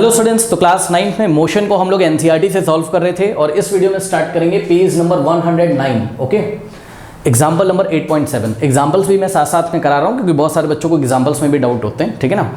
Hello students, तो class 9 में motion को हम लोग एनसीईआरटी से सॉल्व कर रहे थे और इस वीडियो में स्टार्ट करेंगे page number 109। Okay, example number 8.7। Examples भी मैं साथ साथ में करा रहा हूँ क्योंकि बहुत सारे बच्चों को एग्जाम्पल्स में भी डाउट होते हैं, ठीक है ना।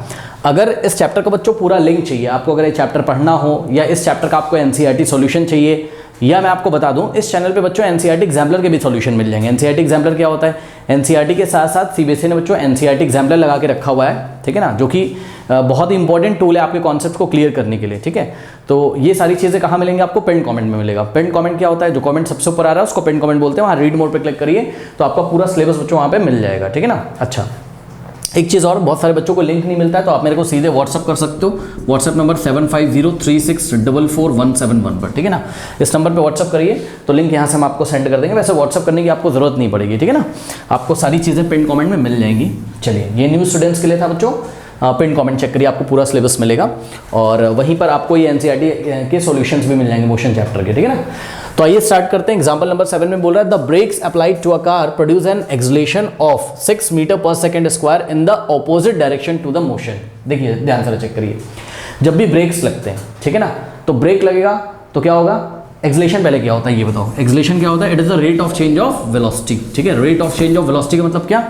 अगर इस चैप्टर का बच्चों पूरा लिंक चाहिए आपको, अगर ये चैप्टर पढ़ना हो या इस चैप्टर का आपको एनसीईआरटी सॉल्यूशन चाहिए, या मैं आपको बता दूं इस चैनल पे बच्चों एनसीईआरटी एग्जाम्पलर के भी सॉल्यूशन मिल जाएंगे। एनसीईआरटी एग्जाम्पलर क्या होता है? एनसीईआरटी के साथ साथ सीबीएसई ने बच्चों एनसीईआरटी एग्जाम्पलर लगा के रखा हुआ है, ठीक है ना, जो कि बहुत ही इंपॉर्टेंट टूल है आपके कॉन्सेप्ट को क्लियर करने के लिए, ठीक है। तो ये सारी चीज़ें कहाँ मिलेंगी आपको? पिन कमेंट में मिलेगा। पिन कमेंट क्या होता है? जो कमेंट सबसे ऊपर आ रहा है उसको पिन कमेंट बोलते हैं। वहाँ रीड मोड पर क्लिक करिए तो आपका पूरा सिलेबस बच्चों वहाँ पर मिल जाएगा, ठीक है ना। अच्छा, एक चीज़ और, बहुत सारे बच्चों को लिंक नहीं मिलता है तो आप मेरे को सीधे व्हाट्सअप कर सकते हो। व्हाट्सअप नंबर 7503644171 पर, ठीक है ना। इस नंबर पे व्हाट्सअप करिए तो लिंक यहाँ से हम आपको सेंड कर देंगे। वैसे व्हाट्सअप करने की आपको ज़रूरत नहीं पड़ेगी, ठीक है ना। आपको सारी चीज़ें पिन कमेंट में मिल जाएंगी। चलिए, ये न्यू स्टूडेंट्स के लिए था बच्चों। पिन कमेंट चेक करिए, आपको पूरा सिलेबस मिलेगा और वहीं पर आपको ये एनसीईआरटी के सॉल्यूशंस भी मिल जाएंगे मोशन चैप्टर के, ठीक है ना। तो आइए स्टार्ट करते हैं। एग्जांपल नंबर 7 में बोल रहा है the brakes applied to a car produce an acceleration of 6 metre per second square in the opposite direction to the motion. देखिए ध्यान से चेक करिए, जब भी ब्रेक्स लगते हैं, ठीक है ना, तो ब्रेक लगेगा तो क्या होगा? एक्सलेशन पहले क्या होता है ये बताओ। एक्सलेशन क्या होता है? It is the rate of change of velocity, ठीक है। Rate of change of velocity का मतलब क्या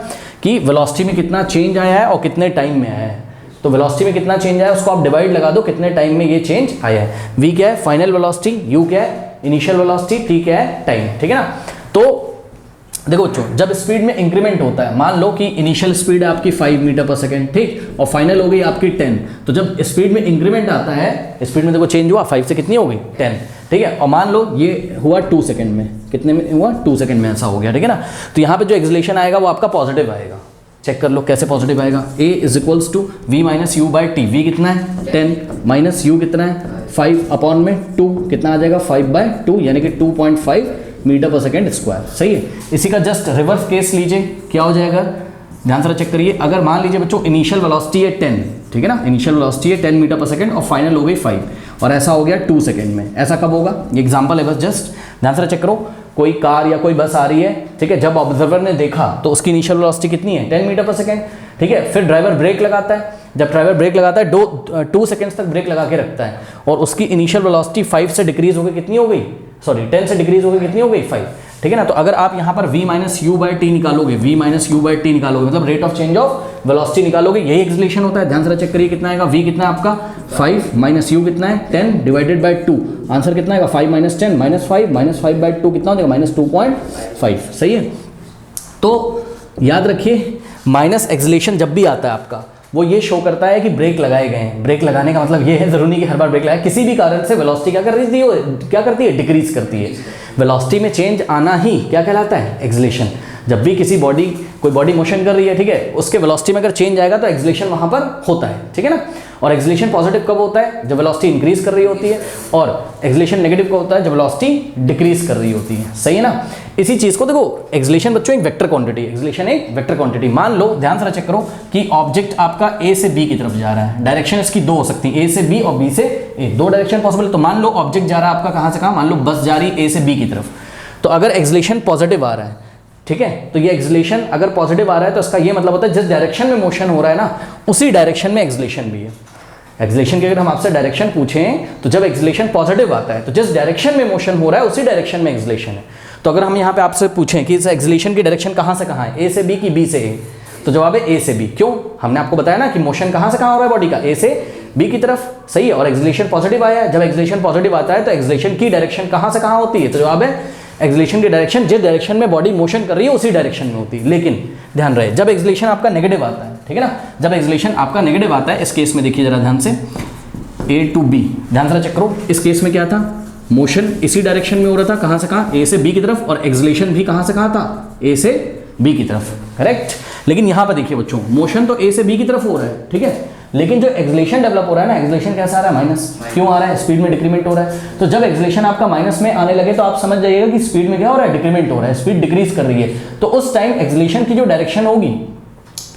कि वेलोसिटी में कितना चेंज आया है और कितने टाइम में आया है। तो वेलोसिटी में कितना चेंज आया है उसको आप डिवाइड लगा दो कितने टाइम में ये चेंज आया है। वी क्या है? Final velocity. यू क्या है? Initial velocity. टी क्या है? टाइम, ठीक है ना। तो देखो बच्चों, जब स्पीड में इंक्रीमेंट होता है, मान लो कि इनिशियल स्पीड है आपकी 5 मीटर पर सेकेंड, ठीक, और फाइनल हो गई आपकी 10। तो जब स्पीड में इंक्रीमेंट आता है, स्पीड में देखो चेंज हुआ, 5 से कितनी हो गई? 10, ठीक है। और मान लो ये हुआ 2 सेकेंड में, कितने में हुआ? 2 सेकेंड में ऐसा हो गया, ठीक है ना। तो यहाँ पे जो एक्सलेशन आएगा वो आपका पॉजिटिव आएगा। चेक कर लो कैसे पॉजिटिव आएगा। a is equals to V minus U by T. V कितना है? 10 माइनस यू कितना है? 5 अपॉन में 2 कितना आ जाएगा? 5/2 यानी कि 2.5 मीटर पर सेकेंड स्क्वायर। सही है। इसी का जस्ट रिवर्स केस लीजिए, क्या हो जाएगा? ध्यान से चेक करिए। अगर मान लीजिए बच्चों इनिशियल वेलोसिटी है 10, ठीक है ना, इनिशियल वेलोसिटी है 10 मीटर पर सेकेंड और फाइनल हो गई 5 और ऐसा हो गया 2 सेकेंड में। ऐसा कब होगा? ये एग्जाम्पल है बस, जस्ट ध्यान से चेक करो। कोई कार या कोई बस आ रही है, ठीक है, जब ऑब्जर्वर ने देखा तो उसकी इनिशियल वेलोसिटी कितनी है? 10 मीटर पर सेकेंड, ठीक है। फिर ड्राइवर ब्रेक लगाता है, जब ड्राइवर ब्रेक लगाता है 2 सेकेंड्स तक ब्रेक लगा के रखता है और उसकी इनिशियल वेलोसिटी 5 से डिक्रीज हो गई कितनी हो गई? सॉरी 10 से डिक्रीज हो गई कितनी हो गई? 5, ठीक है ना। तो अगर आप यहाँ पर v minus U by T निकालोगे, v minus U by T निकालोगे मतलब rate of change of velocity निकालोगे, यही एक्सलेशन होता है। ध्यान से चेक करिए कितना आएगा। v कितना है आपका? 5 माइनस यू कितना है? 10 डिवाइडेड बाई 2। आंसर कितना आएगा? 5 माइनस 10 माइनस 5 माइनस 5/2 कितना हो जाएगा? -2.5। सही है। तो याद रखिए, माइनस एक्सलेशन जब भी आता है आपका, वो ये शो करता है कि ब्रेक लगाए गए हैं। ब्रेक लगाने का मतलब ये है जरूरी नहीं कि हर बार ब्रेक लगाए, किसी भी कारण से वेलोसिटी क्या करती है? क्या करती है? डिक्रीज करती है। वेलोसिटी में चेंज आना ही क्या कहलाता है? एक्सलेशन। जब भी किसी कोई बॉडी मोशन कर रही है, ठीक है, उसके वेलोसिटी में अगर चेंज आएगा तो एक्सलेशन वहां पर होता है, ठीक है ना। और एक्सलेशन पॉजिटिव कब होता है? जब वेलोसिटी इंक्रीज कर रही होती है, और एक्सलेशन नेगेटिव कब होता है? जब वेलोसिटी डिक्रीज कर रही होती है। सही है ना। इसी चीज को देखो, एक्सलेशन बच्चों एक वेक्टर क्वांटिटी, एक्सलेशन एक वेक्टर क्वांटिटी। मान लो, ध्यान से चेक करो कि ऑब्जेक्ट आपका ए से बी की तरफ जा रहा है। डायरेक्शन इसकी दो हो सकती है, ए से बी और बी से ए, दो डायरेक्शन पॉसिबल है। तो मान लो ऑब्जेक्ट जा रहा है आपका कहां से कहां? मान लो बस जा रही है ए से बी की तरफ। तो अगर एक्सलेशन पॉजिटिव आ रहा है, ठीक है, तो ये एक्सलेशन अगर पॉजिटिव आ रहा है तो इसका ये मतलब होता है जिस डायरेक्शन में मोशन हो रहा है ना, उसी डायरेक्शन में एक्सलेशन भी है। एक्सलेशन की अगर हम आपसे डायरेक्शन पूछें तो जब एक्सलेशन पॉजिटिव आता है तो जिस डायरेक्शन में मोशन हो रहा है उसी डायरेक्शन में एक्सलेशन है। तो अगर हम यहाँ पे आपसे पूछें कि इस एक्सलेशन की डायरेक्शन कहाँ से कहाँ है, ए से बी की बी से ए, तो जवाब है ए से बी। क्यों? हमने आपको बताया ना कि मोशन कहाँ से कहाँ हो रहा है बॉडी का? ए से बी की तरफ। सही है। और एक्सलेशन पॉजिटिव आया है, जब एक्सलेशन पॉजिटिव आता है तो एक्सलेशन की डायरेक्शन कहाँ से कहाँ होती है? तो जवाब है एक्सलेशन की डायरेक्शन जिस डायरेक्शन में बॉडी मोशन कर रही है उसी डायरेक्शन में होती है। लेकिन ध्यान रहे, जब एक्सलेशन आपका नेगेटिव आता है, ठीक है ना, जब एक्सलेशन आपका नेगेटिव आता है, इस केस में देखिए जरा ध्यान से, ए टू बी, ध्यान से चेक करो। इस केस में क्या था? मोशन इसी डायरेक्शन में हो रहा था, कहां से कहां? ए से बी की तरफ, और एक्सलेशन भी कहां से कहां था? ए से बी की तरफ, करेक्ट। लेकिन यहां पर देखिए बच्चों, मोशन तो ए से बी की तरफ हो रहा है, ठीक है, लेकिन जो एक्सलेशन डेवलप हो रहा है ना, एक्सलेशन कैसा आ रहा है? माइनस। क्यों आ रहा है? स्पीड में डिक्रीमेंट हो रहा है। तो जब एक्सलेशन आपका माइनस में आने लगे तो आप समझ जाइएगा कि स्पीड में क्या हो रहा है? डिक्रीमेंट हो रहा है, स्पीड डिक्रीज कर रही है। तो उस टाइम एक्सलेशन की जो डायरेक्शन होगी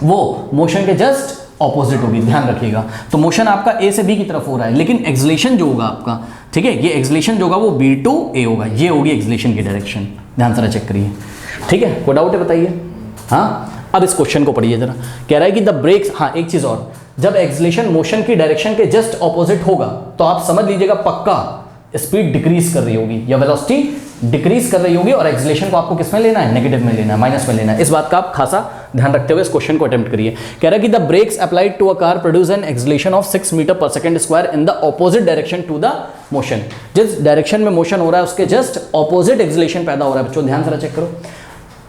वो मोशन के जस्ट ऑपोजिट होगी। ध्यान रखिएगा। तो मोशन आपका ए से बी की तरफ हो रहा है, लेकिन एक्सलेशन जो होगा आपका, ठीक है, ये एक्सलेशन जो होगा वो बी टू ए होगा। ये होगी एक्सलेशन की डायरेक्शन। ध्यान से चेक करिए, ठीक है। कोई डाउट है बताइए? हाँ, अब इस क्वेश्चन को पढ़िए जरा। कह रहा है कि द ब्रेक्स, हाँ एक चीज और, जब एक्सेलरेशन मोशन की डायरेक्शन के जस्ट ऑपोजिट होगा तो आप समझ लीजिएगा पक्का स्पीड डिक्रीज कर रही होगी या वेलोसिटी डिक्रीज कर रही होगी, और एक्सेलरेशन को आपको किस में लेना है, नेगेटिव में लेना है, माइनस में लेना है। इस बात का आप खासा ध्यान रखते हुए इस क्वेश्चन को अटेम्प्ट करिए। कह रहा है कि the brakes applied to a car produce an acceleration of 6 metre per second square in the opposite direction to the motion. जिस डायरेक्शन में मोशन हो रहा है उसके जस्ट ऑपोजिट एक्सेलरेशन पैदा हो रहा है। बच्चों ध्यान से चेक करो,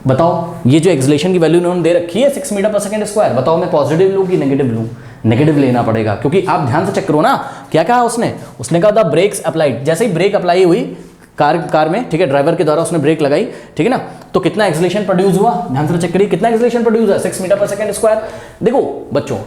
बताओ ये जो एक्सेलरेशन की वैल्यू उन्होंने दे रखी है 6 मीटर पर सेकंड स्क्वायर, बताओ मैं पॉजिटिव लूं कि नेगेटिव लूं? नेगेटिव लेना पड़ेगा, क्योंकि आप ध्यान से चेक करो ना, क्या कहा उसने कहा द ब्रेक्स अप्लाइड, जैसे ही ब्रेक अप्लाई हुई कार में, ठीक है, ड्राइवर के द्वारा उसने ब्रेक लगाई, ठीक है ना, तो कितना एक्सेलरेशन प्रोड्यूस हुआ, ध्यान से चेक करिए कितना एक्सेलरेशन प्रोड्यूस हुआ, 6 मीटर पर सेकंड स्क्वायर। देखो बच्चों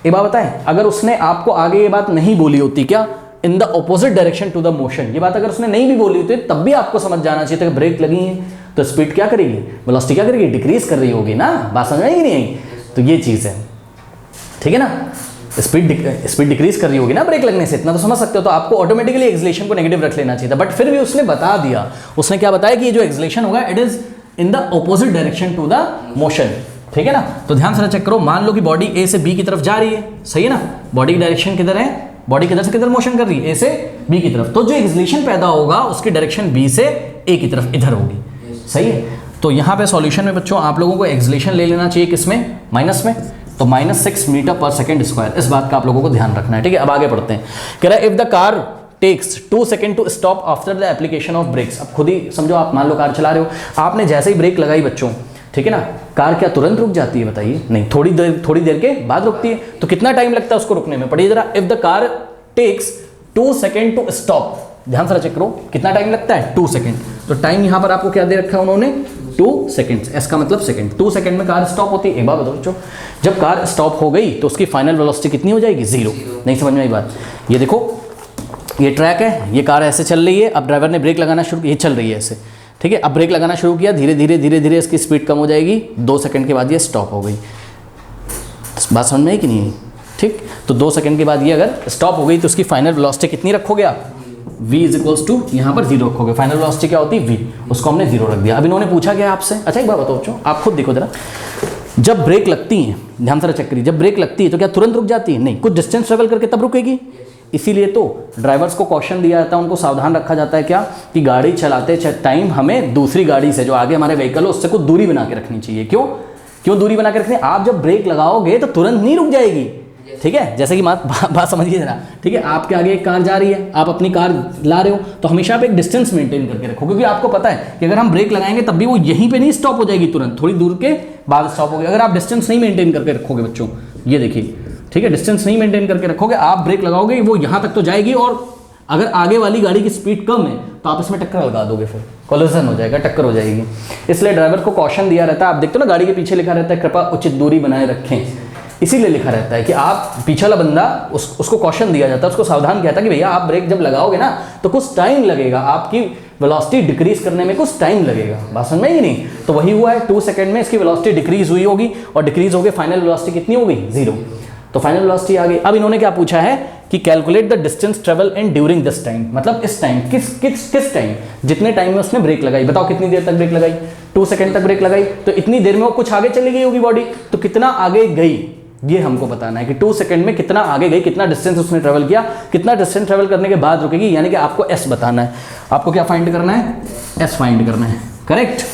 एक बात बताएं, अगर उसने आपको आगे ये बात नहीं बोली होती, क्या in the opposite direction to the motion, ये बात अगर उसने नहीं भी बोली होती तब भी आपको समझ जाना चाहिए था कि ब्रेक लगी है तो स्पीड क्या करेगी, वेलोसिटी क्या करेगी, डिक्रीज कर रही होगी ना। बात समझ में नहीं आई? तो ये चीज है, ठीक है ना, स्पीड डिक्रीज कर रही होगी ना ब्रेक लगने से, इतना तो समझ सकते हो। तो आपको ऑटोमेटिकली एक्सेलरेशन को नेगेटिव रख लेना चाहिए था, बट फिर भी उसने बता दिया। उसने क्या बताया कि ये जो एक्सेलरेशन होगा it is in the opposite direction to the motion, ठीक है ना। तो ध्यान से चेक करो, मान लो कि बॉडी ए से बी की तरफ जा रही है, सही है ना, बॉडी की डायरेक्शन किधर है, बॉडी किधर से किधर मोशन कर रही है, ए से बी की तरफ, तो जो एक्सेलरेशन पैदा होगा उसकी डायरेक्शन बी से ए की तरफ इधर होगी, सही है। तो यहाँ पे सॉल्यूशन में बच्चों आप लोगों को एक्सेलरेशन ले लेना चाहिए किसमें, माइनस में, तो -6 मीटर पर सेकंड स्क्वायर, इस बात का आप लोगों को ध्यान रखना है, ठीक है। अब आगे बढ़ते हैं, कह रहा है if the car takes 2 second to stop after the application of brakes. अब खुद ही समझो, आप मान लो कार चला रहे हो, आपने जैसे ही ब्रेक लगाई बच्चों, ठीक है ना, कार क्या तुरंत रुक जाती है, बताइए? नहीं, थोड़ी देर के बाद रुकती है। तो कितना टाइम लगता है उसको रुकने में, पढ़िए जरा, if the car takes 2 second to stop, ध्यान से चेक करो कितना टाइम लगता है, 2 सेकंड। तो टाइम यहां पर आपको क्या दे रखा है उन्होंने, 2 सेकंड, एस का मतलब सेकंड, 2 सेकंड में कार स्टॉप होती है। एक बात बताओ बच्चों, जब कार स्टॉप हो गई तो उसकी फाइनल वेलोसिटी कितनी हो जाएगी, 0। नहीं समझ में आई बात? ये देखो, ये ट्रैक है, ये कार ऐसे चल रही है, अब ड्राइवर ने ब्रेक लगाना शुरू, ये चल रही है ऐसे, ठीक है, अब ब्रेक लगाना शुरू किया, धीरे धीरे इसकी स्पीड कम हो जाएगी, 2 सेकंड के बाद ये स्टॉप हो गई। बात समझ में आई कि नहीं? ठीक, तो 2 सेकंड के बाद ये अगर स्टॉप हो गई तो उसकी फाइनल वेलोसिटी कितनी रखोगे आप, v इज इक्वल्स टू, यहाँ पर 0 रखोगे, फाइनल वेलोसिटी क्या होती है v, उसको हमने 0 रख दिया। अब इन्होंने पूछा क्या आपसे, अच्छा एक बात बताओ बच्चों, आप खुद देखो जरा, जब ब्रेक लगती है, ध्यान से चेक करिए, जब ब्रेक लगती है तो क्या तुरंत रुक जाती है, नहीं, कुछ डिस्टेंस ट्रेवल करके तब रुकेगी। इसीलिए तो ड्राइवर्स को कॉशन दिया जाता है, उनको सावधान रखा जाता है क्या, कि गाड़ी चलाते टाइम हमें दूसरी गाड़ी से, जो आगे हमारे व्हीकल है, उससे कुछ दूरी बना के रखनी चाहिए। क्यों दूरी बना के रखनी है, आप जब ब्रेक लगाओगे तो तुरंत नहीं रुक जाएगी, ठीक है। जैसे कि बात समझिए जरा, ठीक है, आपके आगे एक कार जा रही है, आप अपनी कार ला रहे हो, तो हमेशा आप एक डिस्टेंस मेंटेन करके रखो, क्योंकि आपको पता है कि अगर हम ब्रेक लगाएंगे तब भी वो यहीं पे नहीं स्टॉप हो जाएगी, तुरंत थोड़ी दूर के बाद स्टॉप होगी। अगर आप डिस्टेंस नहीं मेंटेन करके रखोगे बच्चों, ये देखिए, ठीक है, डिस्टेंस नहीं मेंटेन करके रखोगे, आप ब्रेक लगाओगे वो यहाँ तक तो जाएगी, और अगर आगे वाली गाड़ी की स्पीड कम है तो आप इसमें टक्कर लगा दोगे, फिर कोलिजन हो जाएगा, टक्कर हो जाएगी। इसलिए ड्राइवर को कॉशन दिया रहता है, आप देखते हो ना गाड़ी के पीछे लिखा रहता है कृपया उचित दूरी बनाए रखें, इसीलिए लिखा रहता है कि आप पीछे वाला बंदा उसको कॉशन दिया जाता है, उसको सावधान किया था कि भैया आप ब्रेक जब लगाओगे ना तो कुछ टाइम लगेगा, आपकी वेलोसिटी डिक्रीज करने में कुछ टाइम लगेगा। बात समझ में ही नहीं? तो वही हुआ है, 2 सेकंड में इसकी वेलोसिटी डिक्रीज हुई होगी, और डिक्रीज हो गई, फाइनल वेलोसिटी कितनी हो गई, 0। तो फाइनल वेलोसिटी आ गई। अब इन्होंने क्या पूछा है कि calculate the distance travel in during this time, मतलब इस टाइम, किस टाइम, जितने टाइम में उसने ब्रेक लगाई, बताओ कितनी देर तक ब्रेक लगाई, 2 सेकंड तक ब्रेक लगाई, तो इतनी देर में वो कुछ आगे चली गई होगी बॉडी, तो कितना आगे गई ये हमको बताना है कि 2 सेकंड में कितना आगे गई, कितना डिस्टेंस उसने ट्रेवल किया, कितना डिस्टेंस ट्रेवल करने के बाद रुकेगी, यानी कि आपको एस बताना है। आपको क्या फाइंड करना है, एस फाइंड करना है, करेक्ट।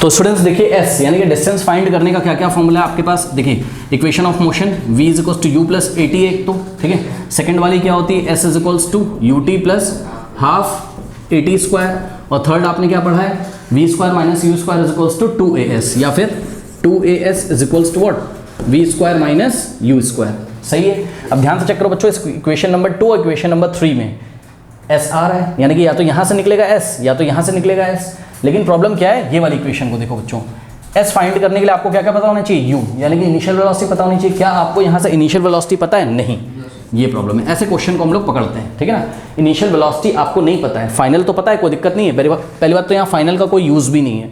तो स्टूडेंट्स देखिए एस यानी कि डिस्टेंस फाइंड करने का क्या क्या फॉर्मूला है आपके पास, देखिए equation of motion v is equals to you plus A T, एक तो ठीक है। सेकंड वाली क्या होती है, s is equals to U T plus half A T square, और थर्ड आपने क्या पढ़ा है, v square minus you square is equals to 2as, या फिर 2as is equals to what, v square minus you square, सही है। अब ध्यान से चेक करो बच्चों, इस इक्वेशन नंबर 2 और इक्वेशन नंबर 3 में s आ रहा है, यानी कि या तो यहाँ से निकलेगा s या तो यहाँ से निकलेगा s, लेकिन प्रॉब्लम क्या है, ये वाली इक्वेशन को देखो बच्चों, s फाइंड करने के लिए आपको क्या क्या पता होना चाहिए, u यानी कि इनिशियल वेलोसिटी पता होनी चाहिए। क्या आपको यहाँ से इनिशियल वेलोसिटी पता है, नहीं, ये प्रॉब्लम है। ऐसे क्वेश्चन को हम लोग पकड़ते हैं, ठीक है ना। इनिशियल वेलोसिटी आपको नहीं पता है, फाइनल तो पता है, कोई दिक्कत नहीं है, पहली बात तो यहाँ फाइनल का कोई यूज भी नहीं है,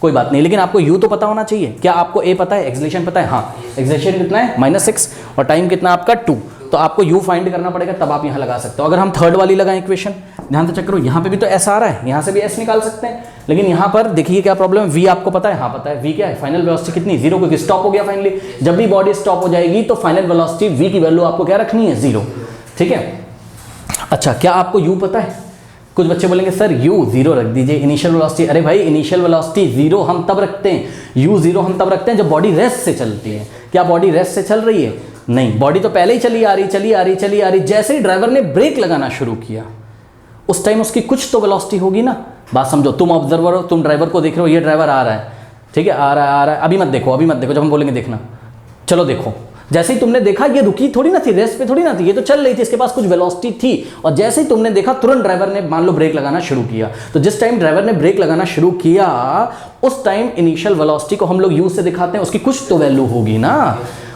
कोई बात नहीं, लेकिन आपको u तो पता होना चाहिए। क्या आपको a पता है, एक्सेलरेशन पता है, हाँ एक्सेलरेशन कितना है -6, और टाइम कितना आपका 2, तो आपको u फाइंड करना पड़ेगा, तब आप यहाँ लगा सकते हो। अगर हम थर्ड वाली लगाएं इक्वेशन, ध्यान से चेक करो, यहाँ पे भी तो s आ रहा है, यहाँ से भी s निकाल सकते हैं, लेकिन यहाँ पर देखिए क्या प्रॉब्लम है, v आपको पता है, हाँ पता है, v क्या है, फाइनल वेलोसिटी कितनी, 0, क्योंकि स्टॉप हो गया फाइनली। जब भी बॉडी स्टॉप हो जाएगी तो फाइनल वेलोसिटी v की वैल्यू आपको क्या रखनी है, 0, ठीक है। अच्छा, क्या आपको u पता है? कुछ बच्चे बोलेंगे सर u 0 रख दीजिए, इनिशियल वेलोसिटी। अरे भाई, इनिशियल वेलोसिटी 0 हम तब रखते हैं, u 0 हम तब रखते हैं जब बॉडी रेस्ट से चलती है। क्या बॉडी रेस्ट से चल रही है? नहीं, बॉडी तो पहले ही चली आ रही। जैसे ही ड्राइवर ने ब्रेक लगाना शुरू किया उस टाइम उसकी कुछ तो वेलोसिटी होगी ना। बात समझो, तुम ऑब्जर्वर हो, तुम ड्राइवर को देख रहे हो, ये ड्राइवर आ रहा है, ठीक है, आ रहा है, अभी मत देखो, जब हम बोलेंगे देखना, चलो देखो। जैसे ही तुमने देखा, ये रुकी थोड़ी ना थी, रेस्ट पे थोड़ी ना थी, ये तो चल रही थी, इसके पास कुछ वेलोसिटी थी, और जैसे ही तुमने देखा तुरंत ड्राइवर ने मान लो ब्रेक लगाना शुरू किया। तो जिस टाइम ड्राइवर ने ब्रेक लगाना शुरू किया उस टाइम इनिशियल वेलोसिटी को हम लोग यू से दिखाते हैं, उसकी कुछ तो वैल्यू होगी ना।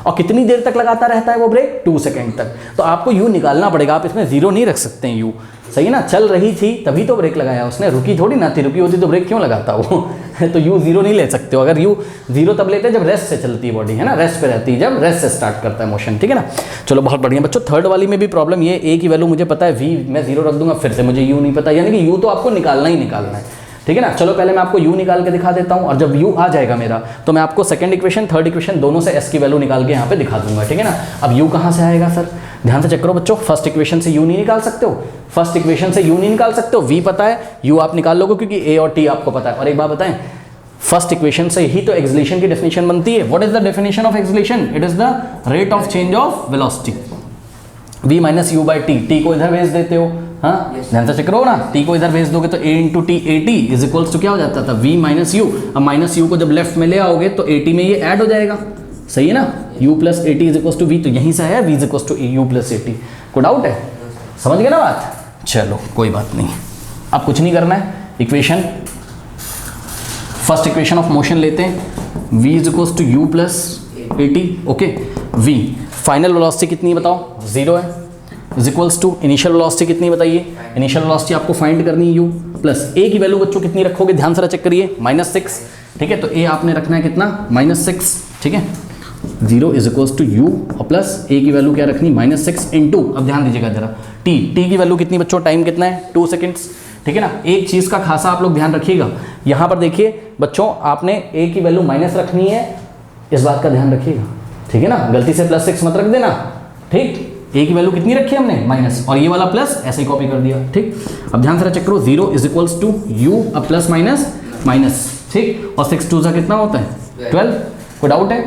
और कितनी देर तक लगाता रहता है वो ब्रेक? 2 सेकंड तक। तो आपको यू निकालना पड़ेगा, आप इसमें 0 नहीं रख सकते हैं। यू सही है ना, चल रही थी तभी तो ब्रेक लगाया उसने, रुकी थोड़ी ना थी, रुकी होती तो ब्रेक क्यों लगाता वो तो यू 0 नहीं ले सकते हो। अगर यू 0 तब लेते हैं जब रेस्ट से चलती है बॉडी, है ना, रेस्ट पे रहती है, जब रेस्ट से स्टार्ट करता है मोशन, ठीक है ना। चलो बहुत बढ़िया बच्चों। थर्ड वाली में भी प्रॉब्लम ये, ए की वैल्यू मुझे पता है, वी मैं 0 रख दूंगा, फिर से मुझे यू नहीं पता, यानी कि यू तो आपको निकालना ही निकालना है, ठीक है ना। चलो पहले मैं आपको u निकाल के दिखा देता हूं, और जब u आ जाएगा मेरा तो मैं आपको सेकंड इक्वेशन, थर्ड इक्वेशन दोनों से s की वैल्यू निकाल के यहाँ पे दिखा दूंगा, ठीक है ना। अब u कहाँ से आएगा सर? ध्यान से चेक करो बच्चों, फर्स्ट इक्वेशन से u नहीं निकाल सकते हो, फर्स्ट इक्वेशन से u नहीं निकाल सकते हो, v पता है, u आप निकाल लोगे क्योंकि a और t आपको पता है। और एक बात बताएं, फर्स्ट इक्वेशन से ही तो एक्सेलरेशन की डेफिनेशन बनती है। What is the definition of acceleration? It is the rate of change of velocity, v minus U by T. T को इधर भेज देते हो, हाँ ध्यान से चेक करो ना, टी को इधर भेज दोगे तो a into T, A T is equals to क्या हो जाता था, v माइनस यू। अब माइनस यू को जब लेफ्ट में ले आओगे तो ए टी में ये ऐड हो जाएगा, सही है ना, u plus A T is equals to V, तो यहीं से है v is equals to you plus A T. कोई डाउट है? समझ गए ना बात? चलो कोई बात नहीं, अब कुछ नहीं करना है, equation first equation of motion लेते हैं, v is equals to you plus A t, okay. v final velocity कितनी है बताओ? 0 है, is equals to initial velocity कितनी बताइए? इनिशियल वेलोसिटी आपको फाइंड करनी है u प्लस a की वैल्यू बच्चों कितनी रखोगे? ध्यान से चेक करिए, -6, ठीक है। तो a आपने रखना है कितना? -6, ठीक है। 0 इज इक्वल्स टू u और प्लस a की वैल्यू क्या रखनी? -6 इंटू, अब ध्यान दीजिएगा जरा, t की वैल्यू कितनी बच्चों? टाइम कितना है? 2 सेकेंड्स, ठीक है ना। एक चीज़ का खासा आप लोग ध्यान रखिएगा, यहाँ पर देखिए बच्चों, आपने a की वैल्यू माइनस रखनी है, इस बात का ध्यान रखिएगा, ठीक है ना। गलती से +6 मत रख देना, ठीक। a की वैल्यू कितनी रखी है हमने? माइनस, और ये वाला प्लस ऐसे ही कॉपी कर दिया, ठीक। अब ध्यान से चेक करो, 0 इज इक्वल्स टू u, अब प्लस माइनस माइनस, ठीक। और 6 2 सा कितना होता है? 12। कोई डाउट है?